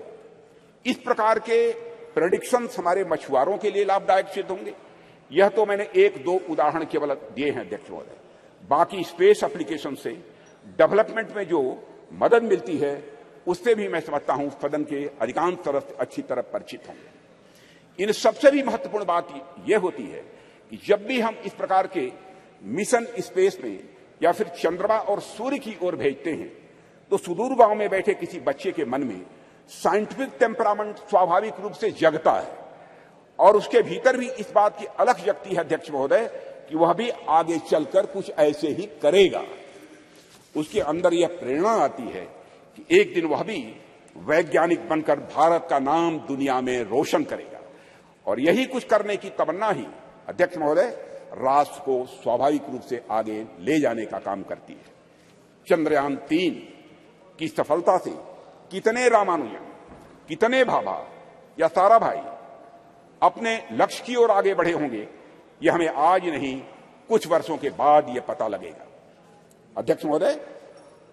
इस प्रकार के प्रेडिक्शंस हमारे मछुआरों के लिए लाभदायक सिद्ध होंगे। यह तो मैंने एक दो उदाहरण केवल दिए हैं अध्यक्ष महोदय। बाकी स्पेस एप्लीकेशन से डेवलपमेंट में जो मदद मिलती है उससे भी मैं समझता हूं सदन के अधिकांश सदस्य अच्छी तरह परिचित होंगे। इन सबसे भी महत्वपूर्ण बात यह होती है कि जब भी हम इस प्रकार के मिशन स्पेस में या फिर चंद्रमा और सूर्य की ओर भेजते हैं तो सुदूर गांव में बैठे किसी बच्चे के मन में साइंटिफिक टेम्परामेंट स्वाभाविक रूप से जगता है और उसके भीतर भी इस बात की अलख जगती है अध्यक्ष महोदय कि वह भी आगे चलकर कुछ ऐसे ही करेगा। उसके अंदर यह प्रेरणा आती है कि एक दिन वह भी वैज्ञानिक बनकर भारत का नाम दुनिया में रोशन करेगा, और यही कुछ करने की तमन्ना ही अध्यक्ष महोदय राष्ट्र को स्वाभाविक रूप से आगे ले जाने का काम करती है। चंद्रयान 3 की सफलता से कितने रामानुजन, कितने भाभा या साराभाई अपने लक्ष्य की ओर आगे बढ़े होंगे, यह हमें आज नहीं कुछ वर्षों के बाद यह पता लगेगा। अध्यक्ष महोदय,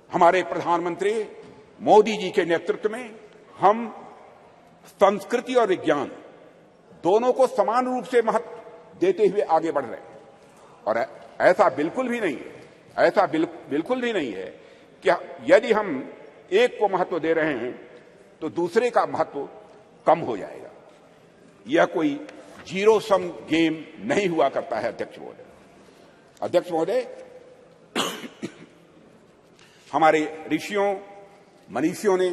हमारे प्रधानमंत्री मोदी जी के नेतृत्व में हम संस्कृति और विज्ञान दोनों को समान रूप से महत्व देते हुए आगे बढ़ रहे हैं, और ऐसा बिल्कुल भी नहीं है, ऐसा बिल्कुल भी नहीं है कि यदि हम एक को महत्व दे रहे हैं तो दूसरे का महत्व कम हो जाएगा। यह कोई जीरो सम गेम नहीं हुआ करता है। अध्यक्ष महोदय, अध्यक्ष महोदय, हमारे ऋषियों मनीषियों ने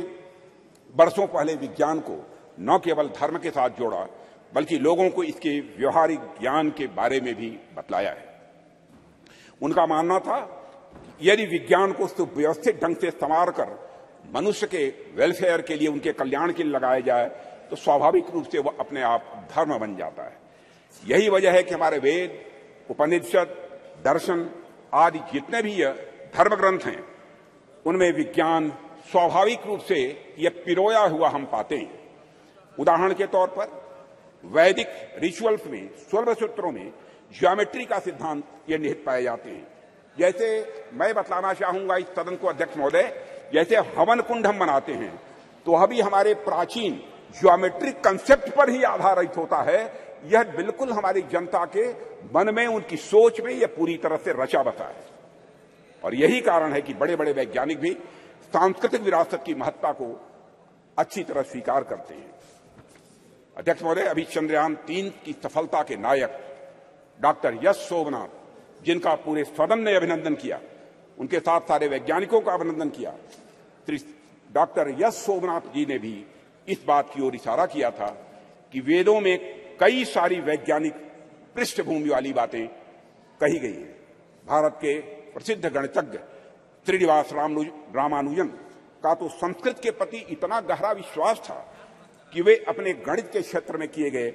बरसों पहले विज्ञान को न केवल धर्म के साथ जोड़ा, बल्कि लोगों को इसके व्यवहारिक ज्ञान के बारे में भी बतलाया है। उनका मानना था यदि विज्ञान को सुव्यवस्थित ढंग से संवार कर मनुष्य के वेलफेयर के लिए, उनके कल्याण के लिए लगाया जाए तो स्वाभाविक रूप से वह अपने आप धर्म बन जाता है। यही वजह है कि हमारे वेद, उपनिषद, दर्शन आदि जितने भी धर्म ग्रंथ हैं, उनमें विज्ञान स्वाभाविक रूप से यह पिरोया हुआ हम पाते हैं। उदाहरण के तौर पर वैदिक रिचुअल्स में, स्वर्ण सूत्रों में ज्योमेट्री का सिद्धांत ये निहित पाए जाते हैं। जैसे मैं बतलाना चाहूंगा इस सदन को अध्यक्ष महोदय, जैसे हवन कुंड हम बनाते हैं तो वह भी हमारे प्राचीन ज्योमेट्रिक कंसेप्ट पर ही आधारित होता है। यह बिल्कुल हमारी जनता के मन में, उनकी सोच में यह पूरी तरह से रचा बसा है। और यही कारण है कि बड़े बड़े वैज्ञानिक भी सांस्कृतिक विरासत की महत्ता को अच्छी तरह स्वीकार करते हैं। अध्यक्ष महोदय, अभी चंद्रयान 3 की सफलता के नायक डॉक्टर यश सोमनाथ, जिनका पूरे सदन ने अभिनंदन किया, उनके साथ सारे वैज्ञानिकों का अभिनंदन किया, डॉक्टर यश सोमनाथ जी ने भी इस बात की ओर इशारा किया था कि वेदों में कई सारी वैज्ञानिक पृष्ठभूमि वाली बातें कही गई हैं। भारत के प्रसिद्ध गणितज्ञ श्रीनिवास रामानुजन का तो संस्कृत के प्रति इतना गहरा विश्वास था कि वे अपने गणित के क्षेत्र में किए गए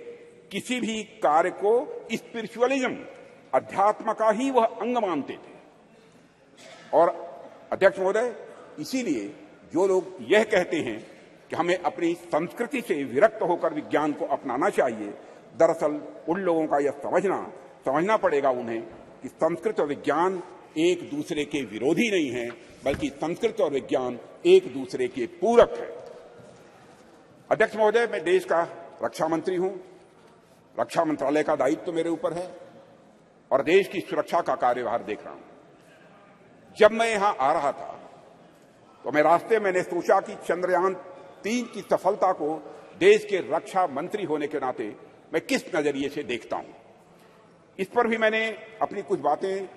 किसी भी कार्य को स्पिरिचुअलिज्म, अध्यात्म का ही वह अंग मानते थे। और अध्यक्ष महोदय, इसीलिए जो लोग यह कहते हैं कि हमें अपनी संस्कृति से विरक्त होकर विज्ञान को अपनाना चाहिए, दरअसल उन लोगों का यह समझना पड़ेगा उन्हें कि संस्कृत और विज्ञान एक दूसरे के विरोधी नहीं है, बल्कि संस्कृत और विज्ञान एक दूसरे के पूरक है। अध्यक्ष महोदय, मैं देश का रक्षा मंत्री हूं, रक्षा मंत्रालय का दायित्व तो मेरे ऊपर है और देश की सुरक्षा का कार्यभार देख रहा हूं। जब मैं यहां आ रहा था तो मैं रास्ते मैंने सोचा कि चंद्रयान 3 की सफलता को देश के रक्षा मंत्री होने के नाते मैं किस नजरिए से देखता हूं, इस पर भी मैंने अपनी कुछ बातें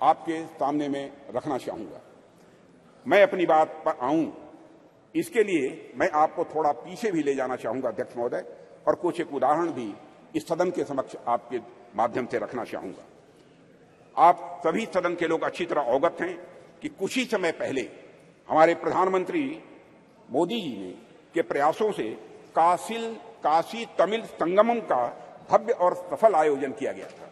आपके सामने में रखना चाहूंगा। मैं अपनी बात पर आऊं, इसके लिए मैं आपको थोड़ा पीछे भी ले जाना चाहूंगा अध्यक्ष महोदय, और कुछ एक उदाहरण भी इस सदन के समक्ष आपके माध्यम से रखना चाहूंगा। आप सभी सदन के लोग अच्छी तरह अवगत हैं कि कुछ ही समय पहले हमारे प्रधानमंत्री मोदी जी ने के प्रयासों से काशी तमिल संगमम का भव्य और सफल आयोजन किया गया था।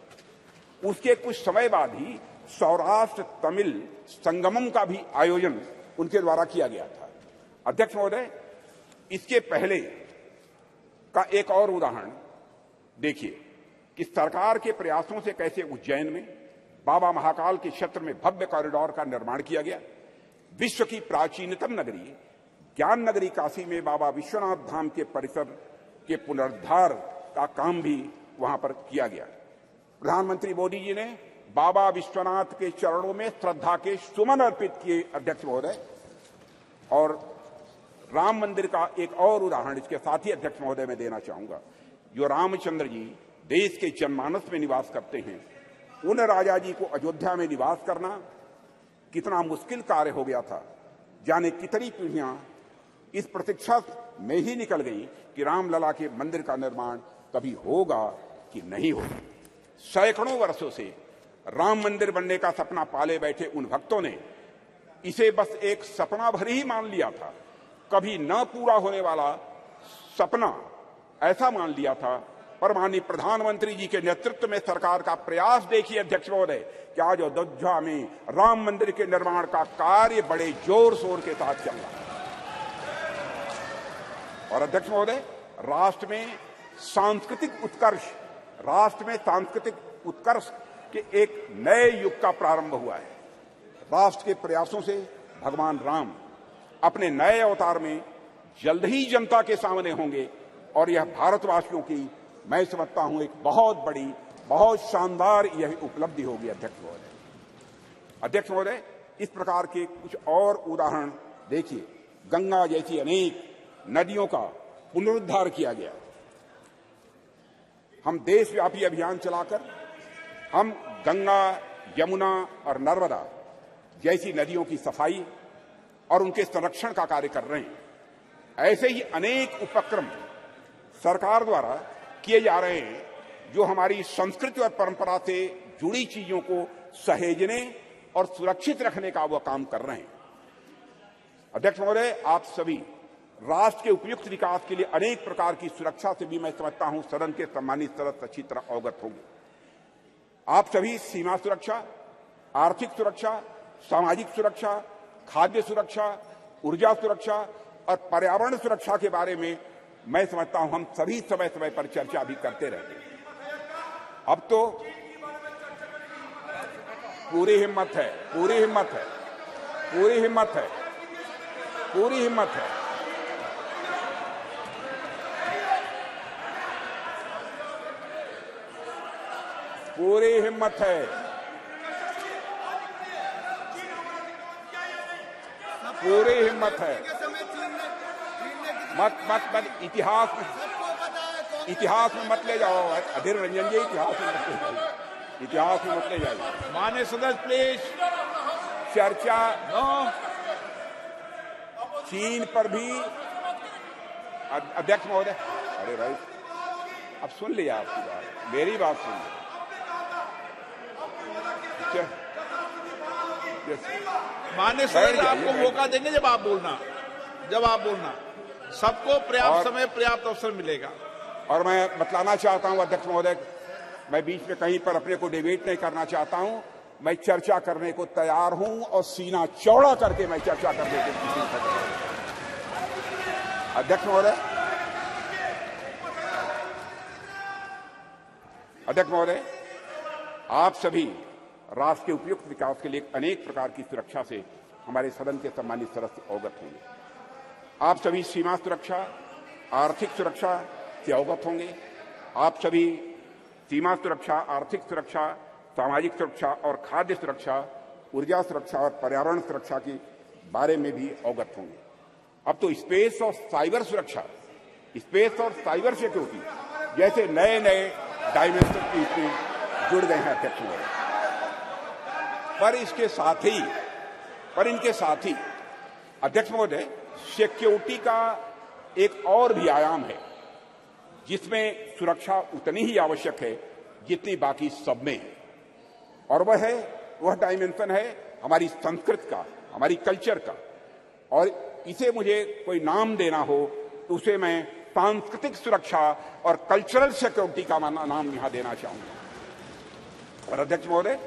उसके कुछ समय बाद ही सौराष्ट्र तमिल संगमम का भी आयोजन उनके द्वारा किया गया था। अध्यक्ष महोदय, इसके पहले का एक और उदाहरण देखिए कि सरकार के प्रयासों से कैसे उज्जैन में बाबा महाकाल के क्षेत्र में भव्य कॉरिडोर का निर्माण किया गया। विश्व की प्राचीनतम नगरी ज्ञान नगरी काशी में बाबा विश्वनाथ धाम के परिसर के पुनरुद्धार का काम भी वहां पर किया गया। प्रधानमंत्री मोदी जी ने बाबा विश्वनाथ के चरणों में श्रद्धा के सुमन अर्पित किए अध्यक्ष महोदय। और राम मंदिर का एक और उदाहरण इसके साथ ही अध्यक्ष महोदय मैं देना चाहूंगा। जो रामचंद्र जी देश के जनमानस में निवास करते हैं, उन राजा जी को अयोध्या में निवास करना कितना मुश्किल कार्य हो गया था। जाने कितनी पीढ़ियां इस प्रतीक्षा में ही निकल गई कि रामलला के मंदिर का निर्माण कभी होगा कि नहीं होगा। सैकड़ों वर्षों से राम मंदिर बनने का सपना पाले बैठे उन भक्तों ने इसे बस एक सपना भर ही मान लिया था, कभी न पूरा होने वाला सपना ऐसा मान लिया था। पर माननीय प्रधानमंत्री जी के नेतृत्व में सरकार का प्रयास देखिए अध्यक्ष महोदय कि आज अयोध्या में राम मंदिर के निर्माण का कार्य बड़े जोर शोर के साथ चल रहा है। और अध्यक्ष महोदय, राष्ट्र में सांस्कृतिक उत्कर्ष के एक नए युग का प्रारंभ हुआ है। राष्ट्र के प्रयासों से भगवान राम अपने नए अवतार में जल्द ही जनता के सामने होंगे और यह भारतवासियों की, मैं समझता हूं, एक बहुत बड़ी, बहुत शानदार यह उपलब्धि होगी अध्यक्ष महोदय। अध्यक्ष महोदय, इस प्रकार के कुछ और उदाहरण देखिए। गंगा जैसी अनेक नदियों का पुनरुद्धार किया गया। हम देशव्यापी अभियान चलाकर हम गंगा, यमुना और नर्मदा जैसी नदियों की सफाई और उनके संरक्षण का कार्य कर रहे हैं। ऐसे ही अनेक उपक्रम सरकार द्वारा किए जा रहे हैं जो हमारी संस्कृति और परंपरा से जुड़ी चीजों को सहेजने और सुरक्षित रखने का वो काम कर रहे हैं। अध्यक्ष महोदय, आप सभी राष्ट्र के उपयुक्त विकास के लिए अनेक प्रकार की सुरक्षा से भी मैं समझता हूं सदन के सम्मानित सदस्य अच्छी तरह अवगत होंगे। आप सभी सीमा सुरक्षा, आर्थिक सुरक्षा, सामाजिक सुरक्षा, खाद्य सुरक्षा, ऊर्जा सुरक्षा और पर्यावरण सुरक्षा के बारे में मैं समझता हूं हम सभी समय समय पर चर्चा भी करते रहते हैं। अब तो पूरी हिम्मत है, पूरी हिम्मत है, पूरी हिम्मत है, पूरी हिम्मत है। पूरी हिम्मत है, पूरी हिम्मत है। मत इतिहास में मत ले जाओ अधीर रंजन जी, इतिहास में मत ले जाइए, इतिहास में मत ले जाइए। माननीय सदस्य प्लीज। चर्चा चीन पर भी अध्यक्ष महोदय, अरे भाई अब सुन लिया आपकी बात, मेरी बात सुन ली। माननीय सदस्य आपको मौका देंगे जब आप बोलना, सबको पर्याप्त समय पर्याप्त अवसर मिलेगा। और मैं बतलाना चाहता हूं अध्यक्ष महोदय, मैं बीच में कहीं पर अपने को डिबेट नहीं करना चाहता हूं। मैं चर्चा करने को तैयार हूं और सीना चौड़ा करके मैं चर्चा करने के लिए अध्यक्ष महोदय, अध्यक्ष महोदय, आप सभी राष्ट्र के उपयुक्त विकास के लिए अनेक प्रकार की सुरक्षा से हमारे सदन के सम्मानित सदस्य अवगत होंगे। आप सभी सीमा सुरक्षा, आर्थिक सुरक्षा से अवगत होंगे। आप सभी सीमा सुरक्षा, आर्थिक सुरक्षा, सामाजिक सुरक्षा और खाद्य सुरक्षा, ऊर्जा सुरक्षा और पर्यावरण सुरक्षा के बारे में भी अवगत होंगे। अब तो स्पेस और साइबर सुरक्षा, स्पेस और साइबर सिक्योरिटी जैसे नए नए डायमेंशन की इसमें जुड़ गए हैं अध्यक्ष महोदय। पर इनके साथ ही अध्यक्ष महोदय, सिक्योरिटी का एक और भी आयाम है जिसमें सुरक्षा उतनी ही आवश्यक है जितनी बाकी सब में है, और वह डायमेंशन है हमारी संस्कृति का, हमारी कल्चर का। और इसे मुझे कोई नाम देना हो तो उसे मैं सांस्कृतिक सुरक्षा और कल्चरल सिक्योरिटी का नाम यहां देना चाहूंगा। और अध्यक्ष महोदय,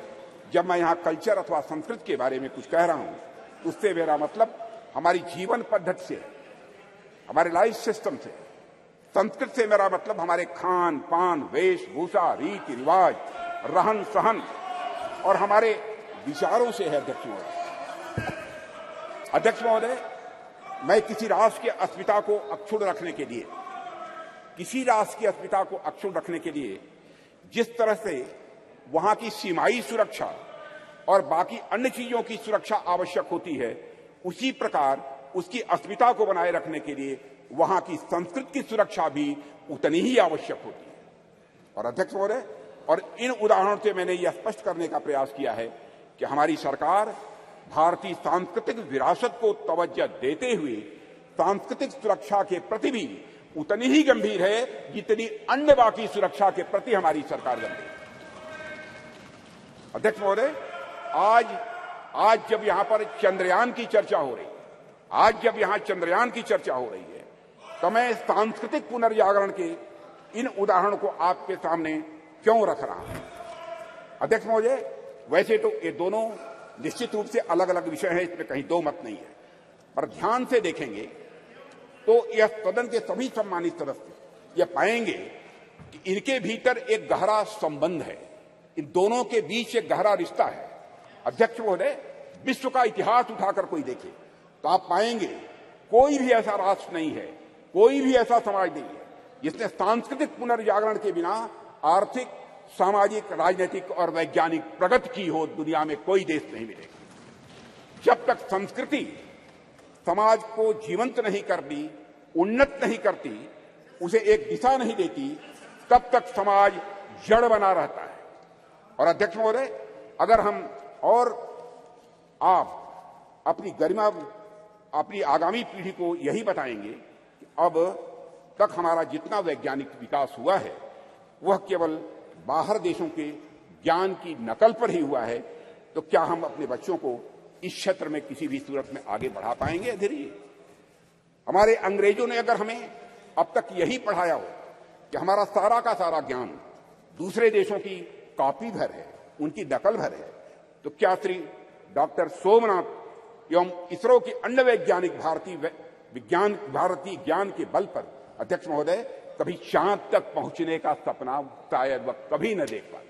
जब मैं यहां कल्चर अथवा संस्कृति के बारे में कुछ कह रहा हूं उससे मेरा मतलब हमारी जीवन पद्धति से, हमारे लाइफ सिस्टम से। संस्कृति से मेरा मतलब हमारे खान पान, वेशभूषा, रीति रिवाज, रहन सहन और हमारे विचारों से है अध्यक्ष महोदय। अध्यक्ष महोदय, मैं किसी राष्ट्र की अस्मिता को अक्षुण्ण रखने के लिए, जिस तरह से वहां की सीमाई सुरक्षा और बाकी अन्य चीजों की सुरक्षा आवश्यक होती है, उसी प्रकार उसकी अस्मिता को बनाए रखने के लिए वहां की संस्कृति की सुरक्षा भी उतनी ही आवश्यक होती है। और अध्यक्ष महोदय, और इन उदाहरणों से मैंने यह स्पष्ट करने का प्रयास किया है कि हमारी सरकार भारतीय सांस्कृतिक विरासत को तवज्जो देते हुए सांस्कृतिक सुरक्षा के प्रति भी उतनी ही गंभीर है जितनी अन्य बाकी सुरक्षा के प्रति हमारी सरकार गंभीर है। अध्यक्ष महोदय, आज जब यहां पर चंद्रयान की चर्चा हो रही है, तो मैं सांस्कृतिक पुनर्जागरण के इन उदाहरणों को आपके सामने क्यों रख रहा हूं? अध्यक्ष महोदय, वैसे तो ये दोनों निश्चित रूप से अलग अलग विषय हैं, इसमें कहीं दो मत नहीं है, पर ध्यान से देखेंगे तो यह सदन के सभी सम्मानित सदस्य यह पाएंगे कि इनके भीतर एक गहरा संबंध है, इन दोनों के बीच एक गहरा रिश्ता है। अध्यक्ष महोदय, विश्व का इतिहास उठाकर कोई देखे तो आप पाएंगे कोई भी ऐसा राष्ट्र नहीं है, कोई भी ऐसा समाज नहीं है जिसने सांस्कृतिक पुनर्जागरण के बिना आर्थिक, सामाजिक, राजनीतिक और वैज्ञानिक प्रगति की हो। दुनिया में कोई देश नहीं मिलेगा। जब तक संस्कृति समाज को जीवंत नहीं करती, उन्नत नहीं करती, उसे एक दिशा नहीं देती, तब तक समाज जड़ बना रहता है। और अध्यक्ष महोदय, अगर हम और आप अपनी गरिमा, अपनी आगामी पीढ़ी को यही बताएंगे कि अब तक हमारा जितना वैज्ञानिक विकास हुआ है वह केवल बाहर देशों के ज्ञान की नकल पर ही हुआ है, तो क्या हम अपने बच्चों को इस क्षेत्र में किसी भी सूरत में आगे बढ़ा पाएंगे? धीरे हमारे अंग्रेजों ने अगर हमें अब तक यही पढ़ाया हो कि हमारा सारा का सारा ज्ञान दूसरे देशों की कॉपी भर है, उनकी नकल भर है, तो क्या श्री डॉक्टर सोमनाथ एवं इसरो के अन्य वैज्ञानिक भारतीय ज्ञान के बल पर अध्यक्ष महोदय कभी चांद तक पहुंचने का सपना शायद वह कभी न देख पाते?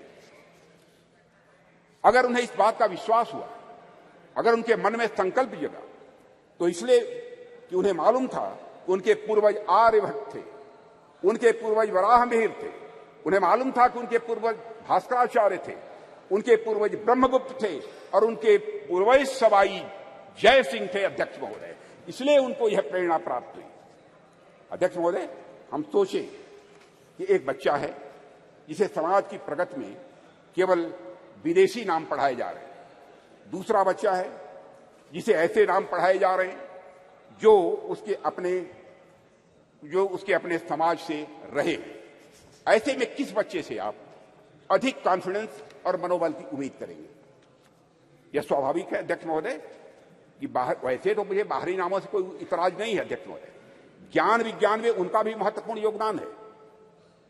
अगर उन्हें इस बात का विश्वास हुआ, अगर उनके मन में संकल्प जगा, तो इसलिए कि उन्हें मालूम था कि उनके पूर्वज आर्यभट्ट थे, उनके पूर्वज वराहमिहिर थे, उन्हें मालूम था कि उनके पूर्वज भास्कराचार्य थे, उनके पूर्वज ब्रह्मगुप्त थे और उनके पूर्वज सवाई जय सिंह थे अध्यक्ष महोदय। इसलिए उनको यह प्रेरणा प्राप्त हुई। अध्यक्ष महोदय, हम सोचे कि एक बच्चा है जिसे समाज की प्रगति में केवल विदेशी नाम पढ़ाए जा रहे हैं, दूसरा बच्चा है जिसे ऐसे नाम पढ़ाए जा रहे हैं जो उसके अपने समाज से रहे। ऐसे में किस बच्चे से आप अधिक कॉन्फिडेंस और मनोबल की उम्मीद करेंगे? यह स्वाभाविक है अध्यक्ष महोदय कि वैसे तो मुझे बाहरी नामों से कोई इतराज नहीं है अध्यक्ष महोदय, ज्ञान विज्ञान में उनका भी महत्वपूर्ण योगदान है,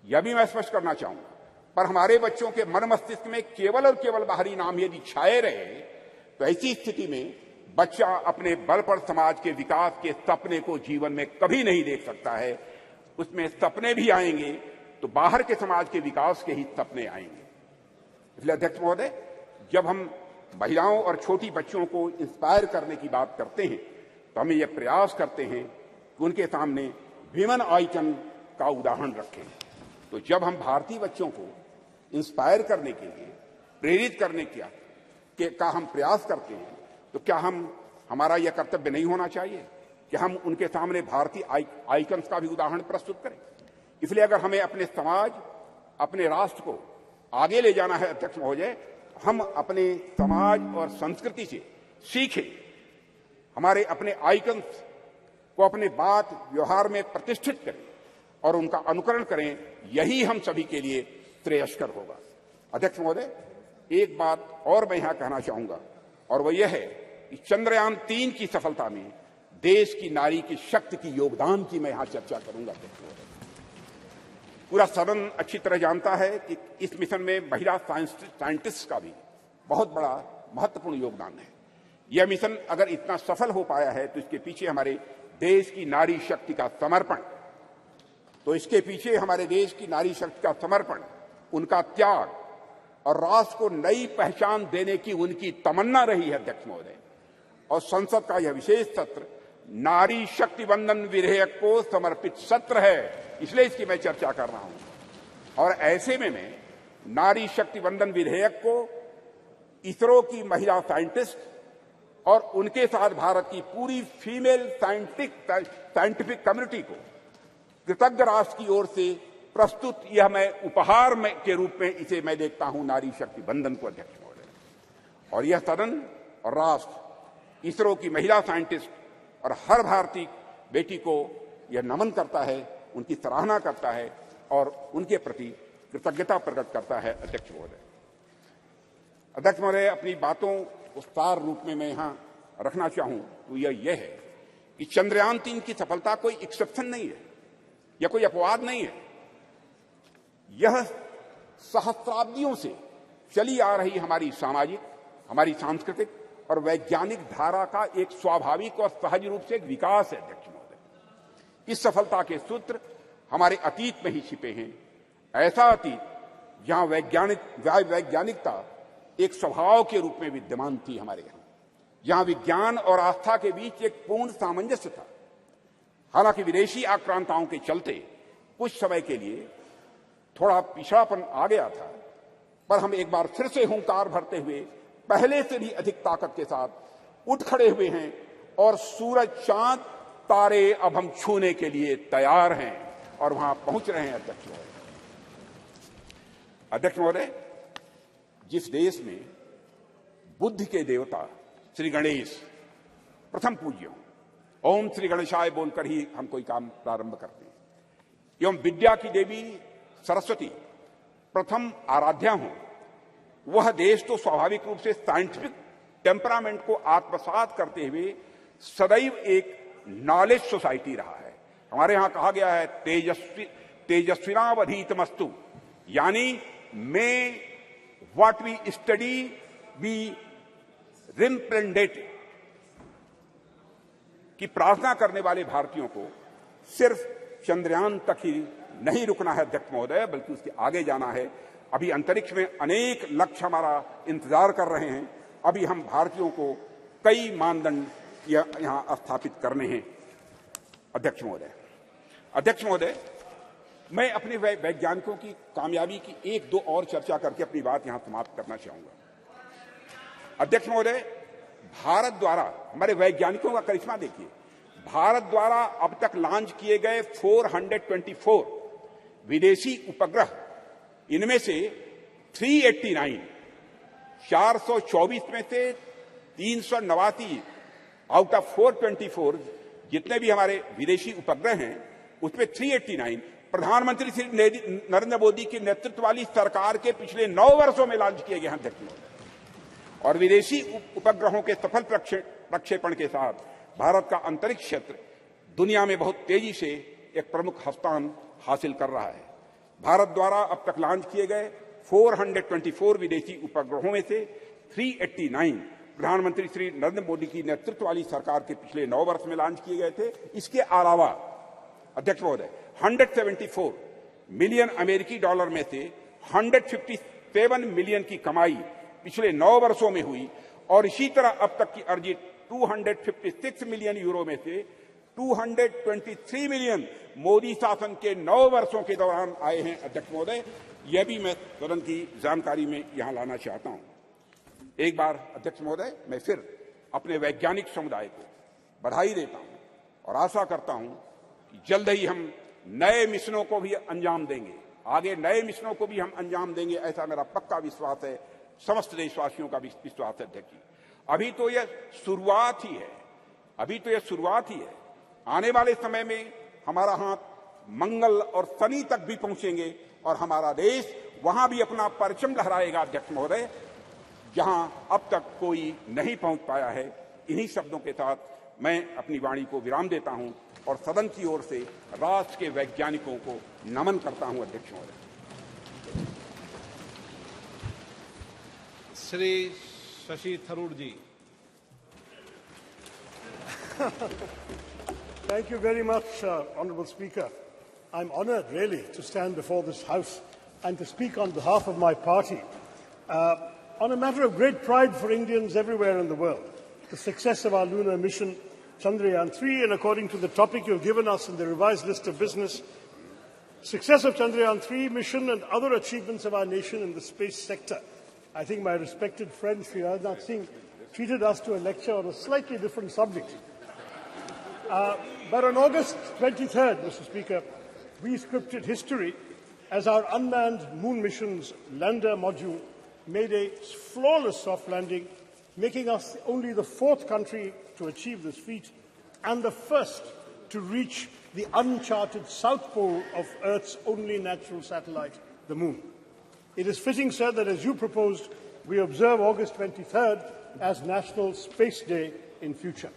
यह भी मैं स्पष्ट करना चाहूंगा। पर हमारे बच्चों के मन मस्तिष्क में केवल और केवल बाहरी नाम यदि छाए रहे तो ऐसी स्थिति में बच्चा अपने बल पर समाज के विकास के सपने को जीवन में कभी नहीं देख सकता है। उसमें सपने भी आएंगे तो बाहर के समाज के विकास के ही सपने आएंगे। इसलिए अध्यक्ष महोदय, जब हम महिलाओं और छोटी बच्चों को इंस्पायर करने की बात करते हैं तो हमें यह प्रयास करते हैं कि उनके सामने विमेन आइकन का उदाहरण रखें। तो जब हम भारतीय बच्चों को इंस्पायर करने के लिए, प्रेरित करने का हम प्रयास करते हैं, तो क्या हमारा यह कर्तव्य नहीं होना चाहिए कि हम उनके सामने भारतीय आइकन्स का भी उदाहरण प्रस्तुत करें? इसलिए अगर हमें अपने समाज, अपने राष्ट्र को आगे ले जाना है अध्यक्ष महोदय, हम अपने समाज और संस्कृति से सीखें, हमारे अपने आइकन्स को अपने बात व्यवहार में प्रतिष्ठित करें और उनका अनुकरण करें। यही हम सभी के लिए श्रेयस्कर होगा। अध्यक्ष महोदय, एक बात और मैं यहां कहना चाहूंगा और वह यह है कि चंद्रयान 3 की सफलता में देश की नारी की शक्ति की योगदान की मैं यहां चर्चा करूंगा। पूरा सदन अच्छी तरह जानता है कि इस मिशन में महिला साइंटिस्ट का भी बहुत बड़ा महत्वपूर्ण योगदान है। यह मिशन अगर इतना सफल हो पाया है तो इसके पीछे हमारे देश की नारी शक्ति का समर्पण, उनका त्याग और राष्ट्र को नई पहचान देने की उनकी तमन्ना रही है अध्यक्ष महोदय। और संसद का यह विशेष सत्र नारी शक्ति वंदन विधेयक को समर्पित सत्र है, इसलिए इसकी मैं चर्चा कर रहा हूं। और ऐसे में मैं नारी शक्ति वंदन विधेयक को इसरो की महिला साइंटिस्ट और उनके साथ भारत की पूरी फीमेल साइंटिफिक कम्युनिटी को कृतज्ञ राष्ट्र की ओर से प्रस्तुत यह मैं उपहार के रूप में इसे मैं देखता हूं, नारी शक्ति वंदन को अध्यक्ष महोदय। और यह सदन और राष्ट्र इसरो की महिला साइंटिस्ट और हर भारतीय बेटी को यह नमन करता है, उनकी सराहना करता है और उनके प्रति कृतज्ञता प्रकट करता है अध्यक्ष महोदय। अध्यक्ष महोदय, अपनी बातों को सार रूप में मैं यहां रखना चाहूं तो यह है कि चंद्रयान 3 की सफलता कोई एक्सेप्शन नहीं है या कोई अपवाद नहीं है। यह सहस्राब्दियों से चली आ रही हमारी सामाजिक, हमारी सांस्कृतिक और वैज्ञानिक धारा का एक स्वाभाविक और सहज रूप से एक विकास है अध्यक्ष महोदय। इस सफलता के सूत्र हमारे अतीत में ही छिपे हैं। ऐसा अतीत जहां वैज्ञानिकता एक स्वभाव के रूप में विद्यमान थी हमारे यहां, जहां विज्ञान और आस्था के बीच एक पूर्ण सामंजस्य था। हालांकि विदेशी आक्रांताओं के चलते कुछ समय के लिए थोड़ा पिछड़ापन आ गया था, पर हम एक बार फिर से हुंकार भरते हुए पहले से भी अधिक ताकत के साथ उठ खड़े हुए हैं और सूरज, चांद, तारे अब हम छूने के लिए तैयार हैं और वहां पहुंच रहे हैं अध्यक्ष महोदय। अध्यक्ष महोदय, जिस देश में बुद्धि के देवता श्री गणेश प्रथम पूज्य हों, ओम श्री गणेशाय बोलकर ही हम कोई काम प्रारंभ करते हैं, एवं विद्या की देवी सरस्वती प्रथम आराध्या हों, वह देश तो स्वाभाविक रूप से साइंटिफिक टेम्परामेंट को आत्मसात करते हुए सदैव एक नॉलेज सोसाइटी रहा है। हमारे यहां कहा गया है तेजस्विनावधीतमस्तु, यानी may what we study be representative, कि प्रार्थना करने वाले भारतीयों को सिर्फ चंद्रयान तक ही नहीं रुकना है अध्यक्ष महोदय, बल्कि उसके आगे जाना है। अभी अंतरिक्ष में अनेक लक्ष्य हमारा इंतजार कर रहे हैं। अभी हम भारतीयों को कई मानदंड यहां स्थापित करने हैं अध्यक्ष महोदय, मैं अपने वैज्ञानिकों की कामयाबी की एक दो और चर्चा करके अपनी बात यहां समाप्त करना चाहूंगा। अध्यक्ष महोदय, भारत द्वारा, हमारे वैज्ञानिकों का करिश्मा देखिए, भारत द्वारा अब तक लॉन्च किए गए 424 विदेशी उपग्रह, इनमें से 389 424 में से 389 आउट ऑफ 424 जितने भी हमारे विदेशी उपग्रह हैं, उसमें 389 प्रधानमंत्री श्री नरेंद्र मोदी के नेतृत्व वाली सरकार के पिछले 9 वर्षों में लॉन्च किए गए हैं अध्यक्ष महोदय। और विदेशी उपग्रहों के सफल प्रक्षेपण के साथ भारत का अंतरिक्ष क्षेत्र दुनिया में बहुत तेजी से एक प्रमुख स्थान हासिल कर रहा है। भारत द्वारा अब तक लॉन्च किए गए 424 विदेशी उपग्रहों में से 389 प्रधानमंत्री श्री नरेंद्र मोदी की नेतृत्व वाली सरकार के पिछले 9 वर्ष में लॉन्च किए गए थे। इसके अलावा अध्यक्ष महोदय 174 मिलियन अमेरिकी डॉलर में से 157 मिलियन की कमाई पिछले 9 वर्षों में हुई, और इसी तरह अब तक की अर्जित 256 मिलियन यूरो में से 223 मिलियन मोदी शासन के 9 वर्षों के दौरान आए हैं अध्यक्ष महोदय। यह भी मैं सदन की जानकारी में यहां लाना चाहता हूं। एक बार अध्यक्ष महोदय, मैं फिर अपने वैज्ञानिक समुदाय को बधाई देता हूं और आशा करता हूं कि जल्द ही हम नए मिशनों को भी अंजाम देंगे, आगे नए मिशनों को भी हम अंजाम देंगे, ऐसा मेरा पक्का विश्वास है, समस्त देशवासियों का विश्वास है अध्यक्ष जी। अभी तो यह शुरुआत ही है, आने वाले समय में हमारा हाथ मंगल और शनि तक भी पहुंचेंगे और हमारा देश वहां भी अपना परचम लहराएगा अध्यक्ष महोदय, जहां अब तक कोई नहीं पहुंच पाया है। इन्हीं शब्दों के साथ मैं अपनी वाणी को विराम देता हूं और सदन की ओर से राष्ट्र के वैज्ञानिकों को नमन करता हूं अध्यक्ष महोदय। श्री शशि थरूर जी। Thank you very much, Honourable Speaker. I'm honoured, really, to stand before this House and to speak on behalf of my party on a matter of great pride for Indians everywhere in the world, the success of our lunar mission, Chandrayan 3, and according to the topic you've given us in the revised list of business, success of Chandrayan 3 mission and other achievements of our nation in the space sector. I think my respected friend, Sri Rajnath Singh, treated us to a lecture on a slightly different subject. But on August 23rd, Mr. Speaker, we scripted history as our unmanned moon mission's lander module made a flawless soft landing, making us only the 4th country to achieve this feat and the first to reach the uncharted south pole of Earth's only natural satellite, the moon. It is fitting, sir, that as you proposed, we observe August 23rd as National Space Day in future.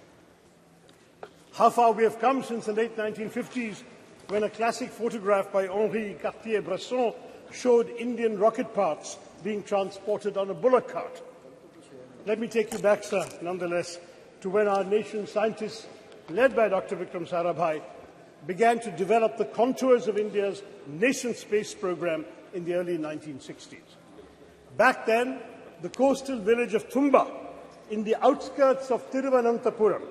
How far we have come since the late 1950s, when a classic photograph by Henri Cartier-Bresson showed Indian rocket parts being transported on a bullock cart. Let me take you back, sir, nonetheless, to when our nation's scientists, led by Dr. Vikram Sarabhai, began to develop the contours of India's nascent space program in the early 1960s. Back then, the coastal village of Thumba, in the outskirts of Thiruvananthapuram,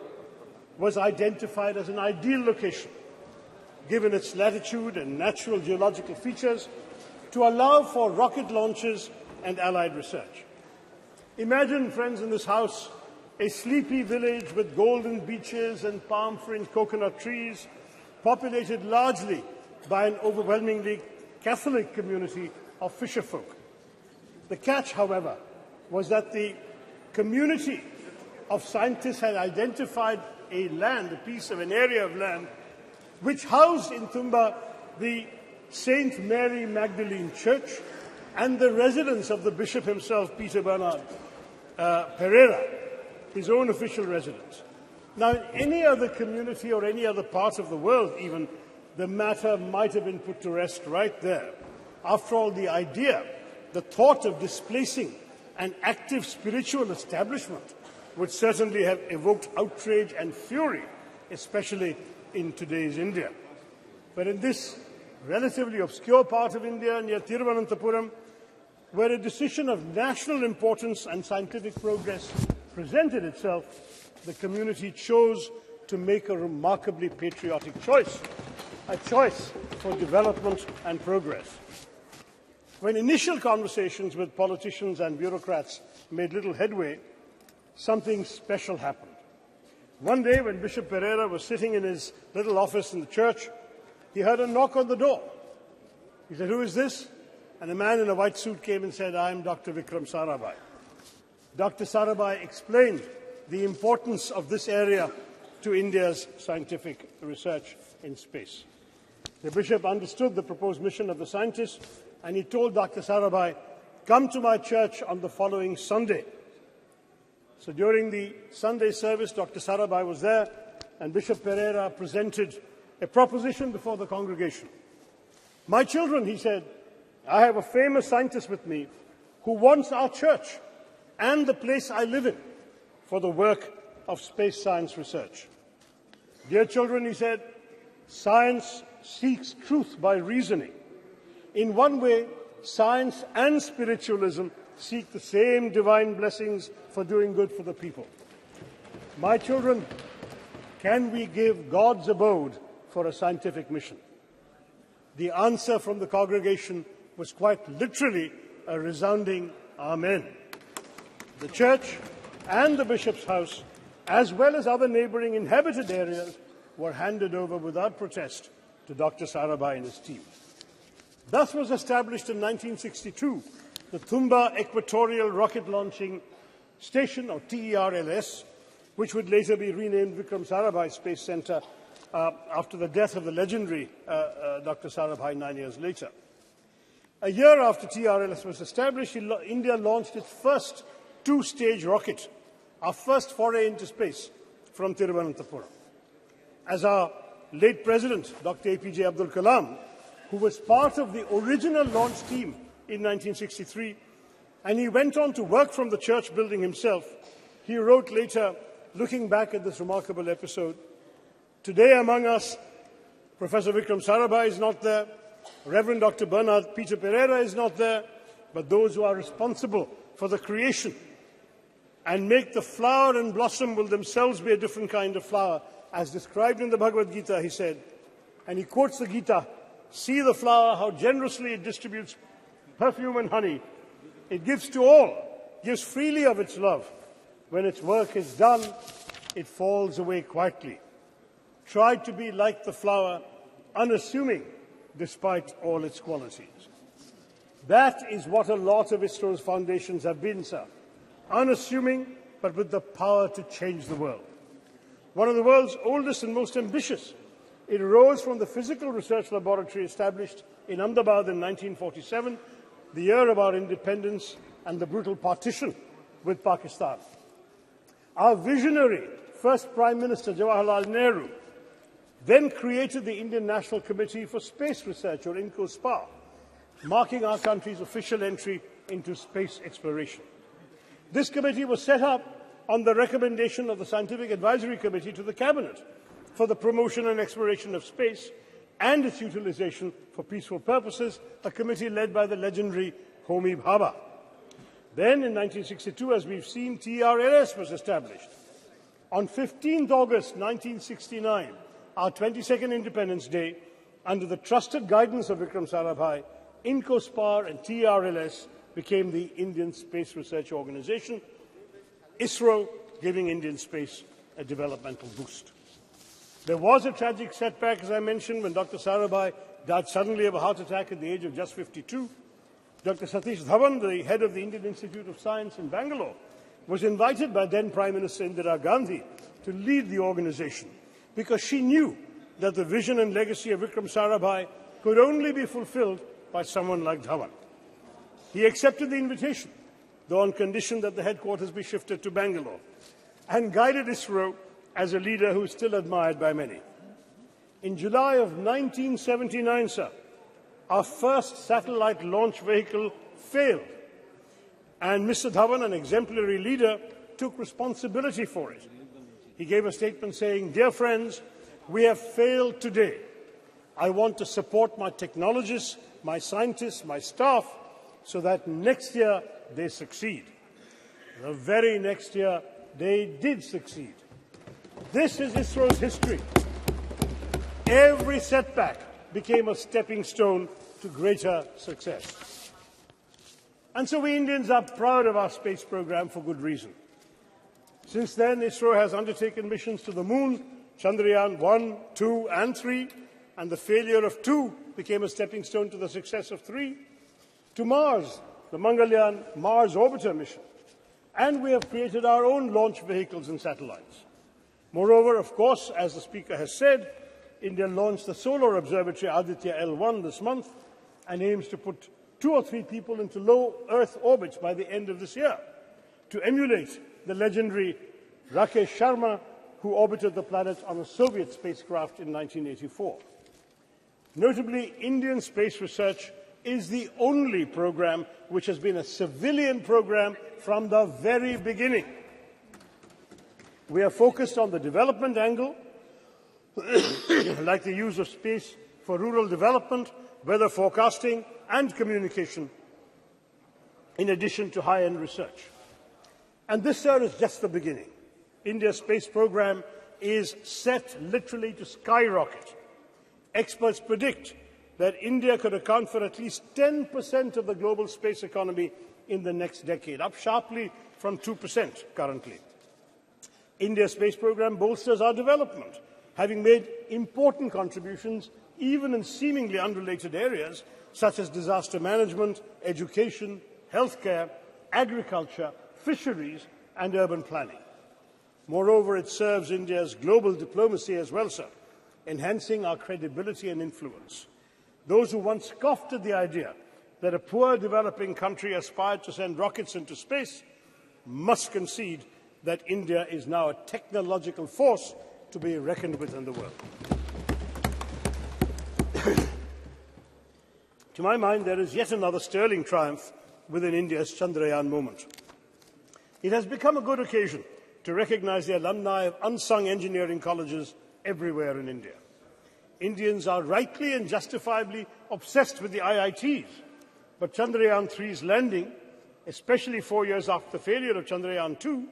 was identified as an ideal location, given its latitude and natural geological features, to allow for rocket launches and allied research. Imagine, friends in this House, a sleepy village with golden beaches and palm-fringed coconut trees, populated largely by an overwhelmingly Catholic community of fisherfolk. The catch, however, was that the community of scientists had identified a piece of an area of land, which housed in Tumba the St. Mary Magdalene Church and the residence of the bishop himself, Peter Bernard Pereira, his own official residence. Now, in any other community or any other part of the world, even, the matter might have been put to rest right there. After all, the idea, the thought of displacing an active spiritual establishment would certainly have evoked outrage and fury, especially in today's India. But in this relatively obscure part of India near Thiruvananthapuram, where a decision of national importance and scientific progress presented itself, the community chose to make a remarkably patriotic choice, a choice for development and progress. When initial conversations with politicians and bureaucrats made little headway, something special happened. One day, when Bishop Pereira was sitting in his little office in the church, he heard a knock on the door. He said, "Who is this?" And a man in a white suit came and said, "I am Dr. Vikram Sarabhai." Dr. Sarabhai explained the importance of this area to India's scientific research in space. The bishop understood the proposed mission of the scientists, and he told Dr. Sarabhai, "Come to my church on the following Sunday." So during the Sunday service, Dr. Sarabhai was there, and Bishop Pereira presented a proposition before the congregation. "My children," he said, "I have a famous scientist with me who wants our church and the place I live in for the work of space science research. Dear children," he said, "science seeks truth by reasoning. In one way, science and spiritualism seek the same divine blessings for doing good for the people. My children, can we give God's abode for a scientific mission?" The answer from the congregation was quite literally a resounding Amen. The church and the bishop's house, as well as other neighboring inhabited areas, were handed over without protest to Dr. Sarabhai and his team. Thus was established in 1962 the Tumba Equatorial Rocket Launching Station, or TERLS, which would later be renamed Vikram Sarabhai Space Centre after the death of the legendary Dr. Sarabhai 9 years later. A year after TRLS was established, India launched its first two-stage rocket, our first foray into space, from Thiruvananthapuram. As our late President, Dr. APJ Abdul Kalam, who was part of the original launch team in 1963, and he went on to work from the church building himself, he wrote later, looking back at this remarkable episode, "Today among us, Professor Vikram Sarabhai is not there, Reverend Dr. Bernard Peter Pereira is not there, but those who are responsible for the creation and make the flower and blossom will themselves be a different kind of flower, as described in the Bhagavad Gita," he said. And he quotes the Gita, "See the flower, how generously it distributes perfume and honey. It gives to all, gives freely of its love. When its work is done, it falls away quietly. Try to be like the flower, unassuming despite all its qualities." That is what a lot of ISRO's foundations have been, sir. Unassuming, but with the power to change the world. One of the world's oldest and most ambitious, it arose from the physical research laboratory established in Ahmedabad in 1947, the year of our independence and the brutal partition with Pakistan. Our visionary first Prime Minister, Jawaharlal Nehru, then created the Indian National Committee for Space Research, or INCOSPA, marking our country's official entry into space exploration. This committee was set up on the recommendation of the Scientific Advisory Committee to the Cabinet for the promotion and exploration of space and its utilization for peaceful purposes, a committee led by the legendary Homi Bhabha. Then, in 1962, as we've seen, TRLS was established. On 15th August 1969, our 22nd Independence Day, under the trusted guidance of Vikram Sarabhai, INCOSPAR and TRLS became the Indian Space Research Organization, ISRO giving Indian space a developmental boost. There was a tragic setback, as I mentioned, when Dr. Sarabhai died suddenly of a heart attack at the age of just 52. Dr. Satish Dhawan, the head of the Indian Institute of Science in Bangalore, was invited by then Prime Minister Indira Gandhi to lead the organization because she knew that the vision and legacy of Vikram Sarabhai could only be fulfilled by someone like Dhawan. He accepted the invitation, though on condition that the headquarters be shifted to Bangalore, and guided ISRO as a leader who is still admired by many. In July of 1979, sir, our first satellite launch vehicle failed, and Mr. Dhawan, an exemplary leader, took responsibility for it. He gave a statement saying, "Dear friends, we have failed today. I want to support my technologists, my scientists, my staff, so that next year they succeed." The very next year, they did succeed. This is ISRO's history. Every setback became a stepping stone to greater success. And so we Indians are proud of our space program for good reason. Since then, ISRO has undertaken missions to the moon, Chandrayan 1, 2 and 3, and the failure of 2 became a stepping stone to the success of 3, to Mars, the Mangalyaan Mars Orbiter mission. And we have created our own launch vehicles and satellites. Moreover, of course, as the Speaker has said, India launched the solar observatory Aditya L1 this month and aims to put 2 or 3 people into low Earth orbits by the end of this year, to emulate the legendary Rakesh Sharma, who orbited the planet on a Soviet spacecraft in 1984. Notably, Indian space research is the only program which has been a civilian program from the very beginning. We are focused on the development angle, like the use of space for rural development, weather forecasting and communication, in addition to high-end research. And this, sir, is just the beginning. India's space program is set literally to skyrocket. Experts predict that India could account for at least 10% of the global space economy in the next decade, up sharply from 2% currently. India's space program bolsters our development, having made important contributions even in seemingly unrelated areas such as disaster management, education, healthcare, agriculture, fisheries and urban planning. Moreover, it serves India's global diplomacy as well, sir, enhancing our credibility and influence. Those who once scoffed at the idea that a poor developing country aspired to send rockets into space must concede that India is now a technological force to be reckoned with in the world. To my mind, there is yet another sterling triumph within India's Chandrayan moment. It has become a good occasion to recognize the alumni of unsung engineering colleges everywhere in India. Indians are rightly and justifiably obsessed with the IITs, but Chandrayan 3's landing, especially 4 years after the failure of Chandrayan 2,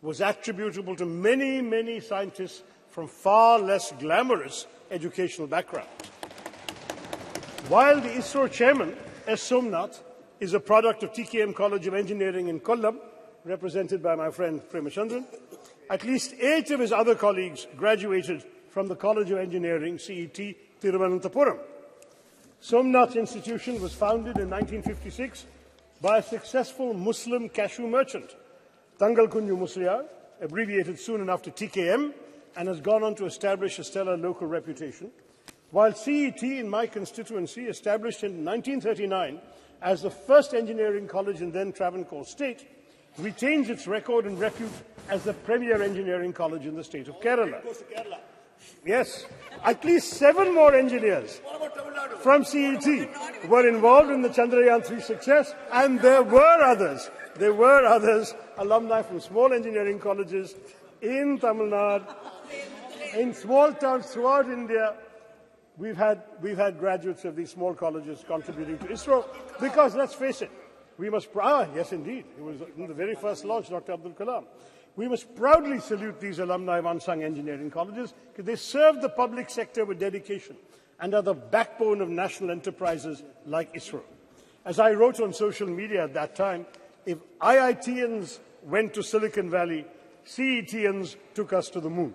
was attributable to many, many scientists from far less glamorous educational backgrounds. While the ISRO chairman, S. Somnath, is a product of TKM College of Engineering in Kollam, represented by my friend Premachandran, at least 8 of his other colleagues graduated from the College of Engineering, CET, Thiruvananthapuram. Somnath Institution was founded in 1956 by a successful Muslim cashew merchant, Tangal Kunju Musliar, abbreviated soon enough to TKM, and has gone on to establish a stellar local reputation, while CET in my constituency, established in 1939 as the first engineering college in then Travancore State, retains its record and repute as the premier engineering college in the state of Kerala. Yes, at least 7 more engineers from CET were involved in the Chandrayan 3 success, and there were others. There were others, alumni from small engineering colleges in Tamil Nadu, in small towns throughout India. We've had graduates of these small colleges contributing to ISRO because, let's face it, we must yes, indeed, it was in the very first launch, Dr. Abdul Kalam. We must proudly salute these alumni of unsung engineering colleges because they serve the public sector with dedication and are the backbone of national enterprises like ISRO. As I wrote on social media at that time, if IITians went to Silicon Valley, CETians took us to the moon.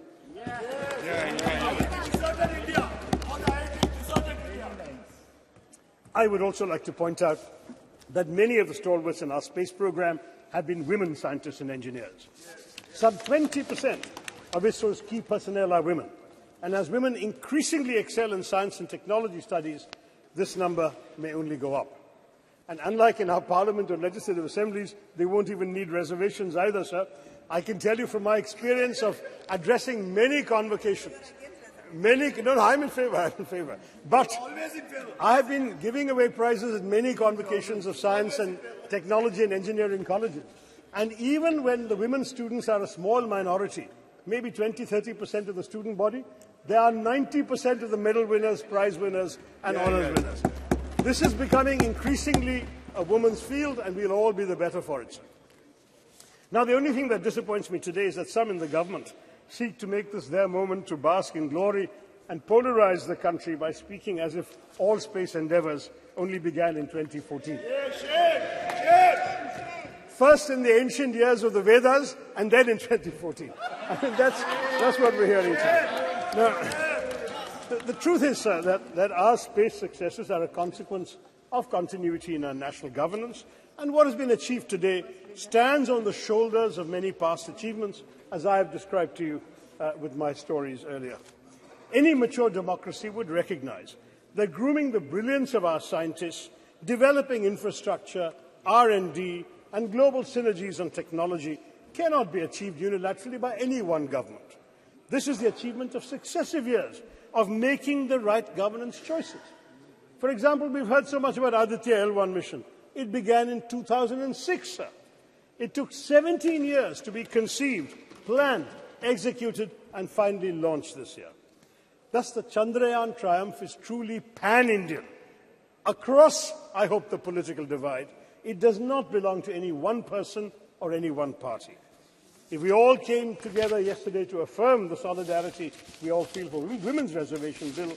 I would also like to point out that many of the stalwarts in our space program have been women scientists and engineers. Some 20% of ISRO's key personnel are women. And as women increasingly excel in science and technology studies, this number may only go up. And unlike in our parliament or legislative assemblies, they won't even need reservations either, sir. I can tell you from my experience of addressing many convocations, no, I'm in favor. But I have been giving away prizes at many convocations of science and technology and engineering colleges. And even when the women students are a small minority, maybe 20–30% of the student body, they are 90% of the medal winners, prize winners, and honours winners. This is becoming increasingly a woman's field, and we'll all be the better for it, sir. Now, the only thing that disappoints me today is that some in the government seek to make this their moment to bask in glory and polarize the country by speaking as if all space endeavours only began in 2014. First in the ancient years of the Vedas, and then in 2014. I mean, that's what we're hearing today. Now, the truth is, sir, that our space successes are a consequence of continuity in our national governance, and what has been achieved today stands on the shoulders of many past achievements, as I have described to you with my stories earlier. Any mature democracy would recognize that grooming the brilliance of our scientists, developing infrastructure, R&D, and global synergies on technology cannot be achieved unilaterally by any one government. This is the achievement of successive years of making the right governance choices. For example, we've heard so much about Aditya L1 mission. It began in 2006, sir. It took 17 years to be conceived, planned, executed, and finally launched this year. Thus, the Chandrayan triumph is truly pan-Indian. Across, I hope, the political divide, it does not belong to any one person or any one party. If we all came together yesterday to affirm the solidarity we all feel for women's reservation bill,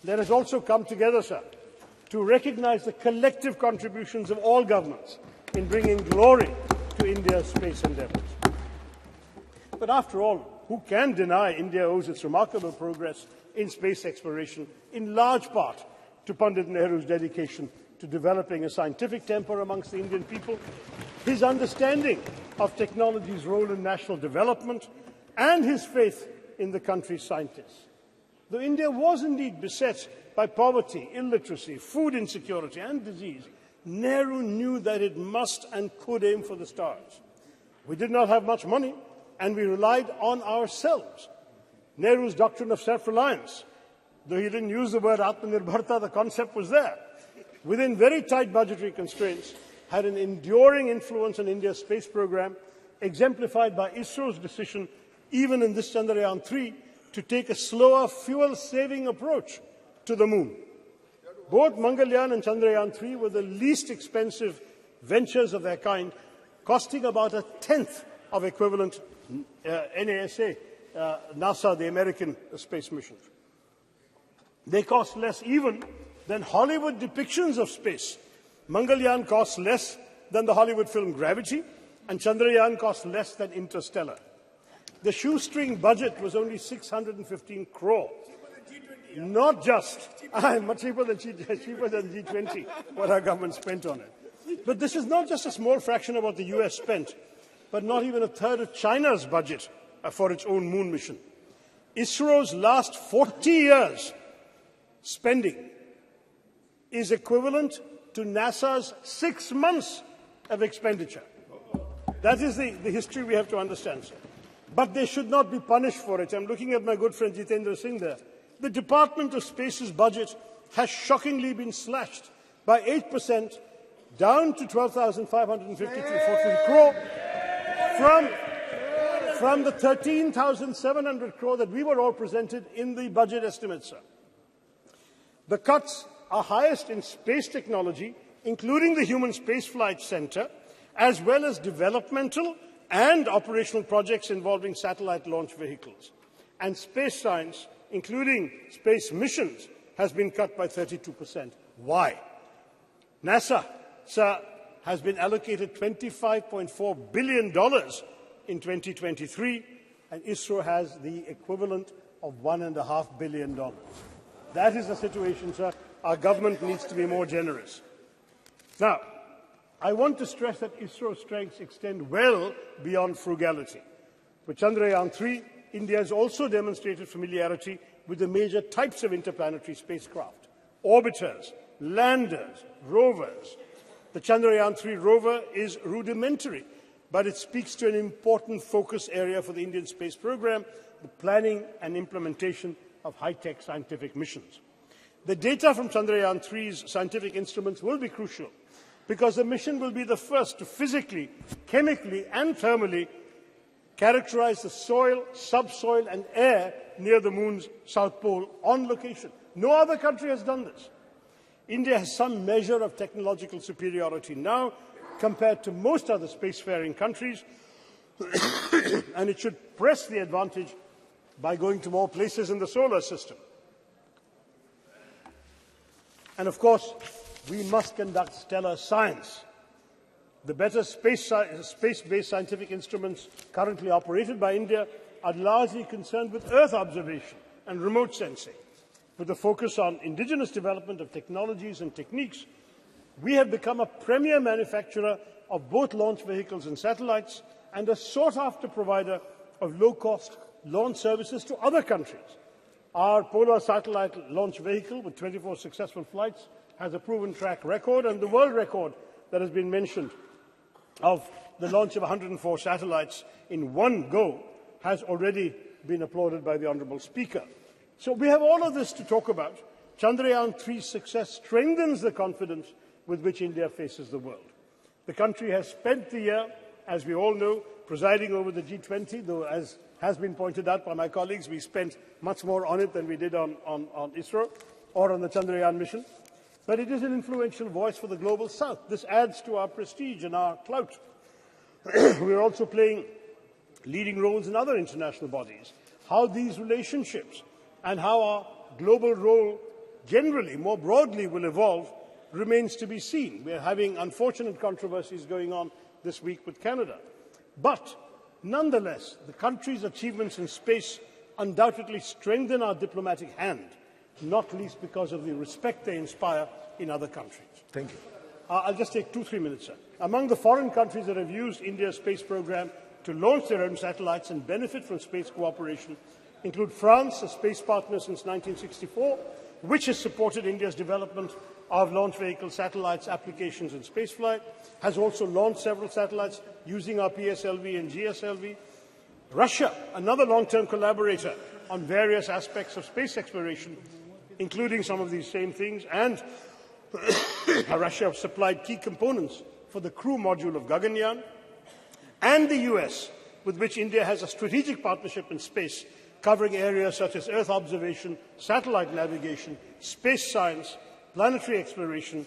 let us also come together, sir, to recognize the collective contributions of all governments in bringing glory to India's space endeavours. But after all, who can deny India owes its remarkable progress in space exploration in large part to Pandit Nehru's dedication to developing a scientific temper amongst the Indian people, his understanding of technology's role in national development, and his faith in the country's scientists. Though India was indeed beset by poverty, illiteracy, food insecurity, and disease, Nehru knew that it must and could aim for the stars. We did not have much money, and we relied on ourselves. Nehru's doctrine of self-reliance, though he didn't use the word Atmanirbharta, the concept was there, within very tight budgetary constraints, had an enduring influence on India's space program, exemplified by ISRO's decision, even in this Chandrayan 3, to take a slower, fuel-saving approach to the moon. Both Mangalyaan and Chandrayan 3 were the least expensive ventures of their kind, costing about a tenth of equivalent NASA, the American space missions. They cost less even than Hollywood depictions of space. Mangalyaan costs less than the Hollywood film Gravity, and Chandrayan costs less than Interstellar. The shoestring budget was only 615 crore. Not just, much cheaper than G20, what our government spent on it. But this is not just a small fraction of what the US spent, but not even a third of China's budget for its own moon mission. ISRO's last 40 years spending is equivalent to NASA's 6 months of expenditure. That is the history we have to understand, sir. But they should not be punished for it. I'm looking at my good friend Jitendra Singh there. The Department of Space's budget has shockingly been slashed by 8%, down to 12,552 crore, from the 13,700 crore that we were all presented in the budget estimates, sir. The cuts are highest in space technology, including the Human Spaceflight Center, as well as developmental and operational projects involving satellite launch vehicles. And space science, including space missions, has been cut by 32%. Why? NASA, sir, has been allocated $25.4 billion in 2023, and ISRO has the equivalent of $1.5 billion. That is the situation, sir. Our government needs to be more generous. Now, I want to stress that ISRO's strengths extend well beyond frugality. For Chandrayan 3, India has also demonstrated familiarity with the major types of interplanetary spacecraft: orbiters, landers, rovers. The Chandrayan 3 rover is rudimentary, but it speaks to an important focus area for the Indian space program, the planning and implementation of high-tech scientific missions. The data from Chandrayan 3's scientific instruments will be crucial because the mission will be the first to physically, chemically and thermally characterize the soil, subsoil and air near the moon's south pole on location. No other country has done this. India has some measure of technological superiority now compared to most other spacefaring countries, and it should press the advantage by going to more places in the solar system. And of course, we must conduct stellar science. The better space-based scientific instruments currently operated by India are largely concerned with Earth observation and remote sensing. With a focus on indigenous development of technologies and techniques, we have become a premier manufacturer of both launch vehicles and satellites and a sought-after provider of low-cost launch services to other countries. Our Polar satellite launch vehicle, with 24 successful flights, has a proven track record, and the world record that has been mentioned of the launch of 104 satellites in one go has already been applauded by the Honourable Speaker. So we have all of this to talk about. Chandrayan 3's success strengthens the confidence with which India faces the world. The country has spent the year, as we all know, presiding over the G20, though, as has been pointed out by my colleagues, we spent much more on it than we did on ISRO or on the Chandrayan mission. But it is an influential voice for the global south. This adds to our prestige and our clout. We are also playing leading roles in other international bodies. How these relationships and how our global role generally, more broadly, will evolve remains to be seen. We are having unfortunate controversies going on this week with Canada. But nonetheless, the country's achievements in space undoubtedly strengthen our diplomatic hand, not least because of the respect they inspire in other countries. Thank you. I'll just take 2-3 minutes, sir. Among the foreign countries that have used India's space program to launch their own satellites and benefit from space cooperation include France, a space partner since 1964, which has supported India's development of launch vehicle satellites, applications and spaceflight, has also launched several satellites using our PSLV and GSLV. Russia, another long-term collaborator on various aspects of space exploration, including some of these same things, and Russia supplied key components for the crew module of Gaganyaan, and the US, with which India has a strategic partnership in space, covering areas such as Earth observation, satellite navigation, space science, planetary exploration,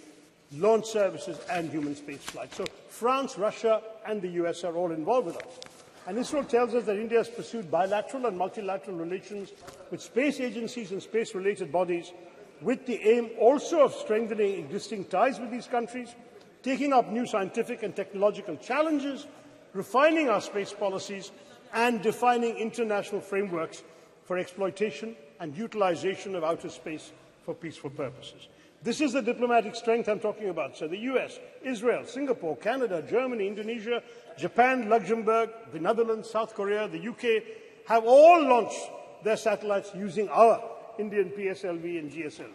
launch services, and human spaceflight. So France, Russia, and the US are all involved with us. And ISRO tells us that India has pursued bilateral and multilateral relations with space agencies and space-related bodies, with the aim also of strengthening existing ties with these countries, taking up new scientific and technological challenges, refining our space policies, and defining international frameworks for exploitation and utilization of outer space for peaceful purposes. This is the diplomatic strength I'm talking about. So the US, Israel, Singapore, Canada, Germany, Indonesia, Japan, Luxembourg, the Netherlands, South Korea, the UK have all launched their satellites using our Indian PSLV and GSLV.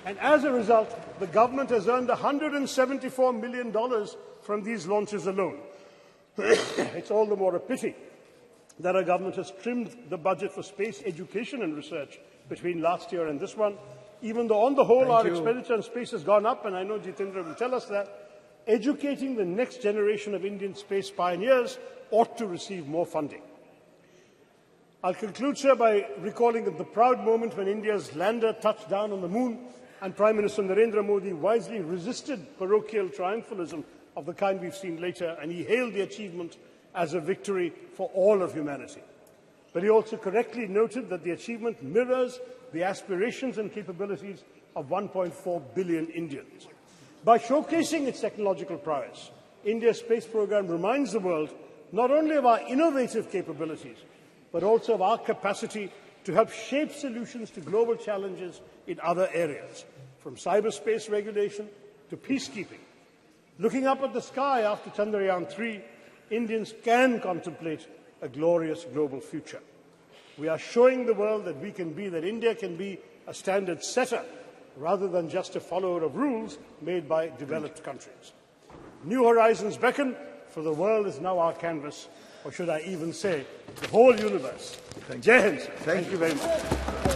And as a result, the government has earned $174 million from these launches alone. It's all the more a pity that our government has trimmed the budget for space education and research between last year and this one, even though on the whole our expenditure on space has gone up, and I know Jitendra will tell us that. Educating the next generation of Indian space pioneers ought to receive more funding. I'll conclude, sir, by recalling the proud moment when India's lander touched down on the moon and Prime Minister Narendra Modi wisely resisted parochial triumphalism of the kind we've seen later, and he hailed the achievement as a victory for all of humanity. But he also correctly noted that the achievement mirrors the aspirations and capabilities of 1.4 billion Indians. By showcasing its technological prowess, India's space program reminds the world not only of our innovative capabilities, but also of our capacity to help shape solutions to global challenges in other areas, from cyberspace regulation to peacekeeping. Looking up at the sky after Chandrayan 3, Indians can contemplate a glorious global future. We are showing the world that India can be a standard setter rather than just a follower of rules made by developed countries. New horizons beckon, for the world is now our canvas, or should I even say, the whole universe. Jai Hind, sir. Thank you very much.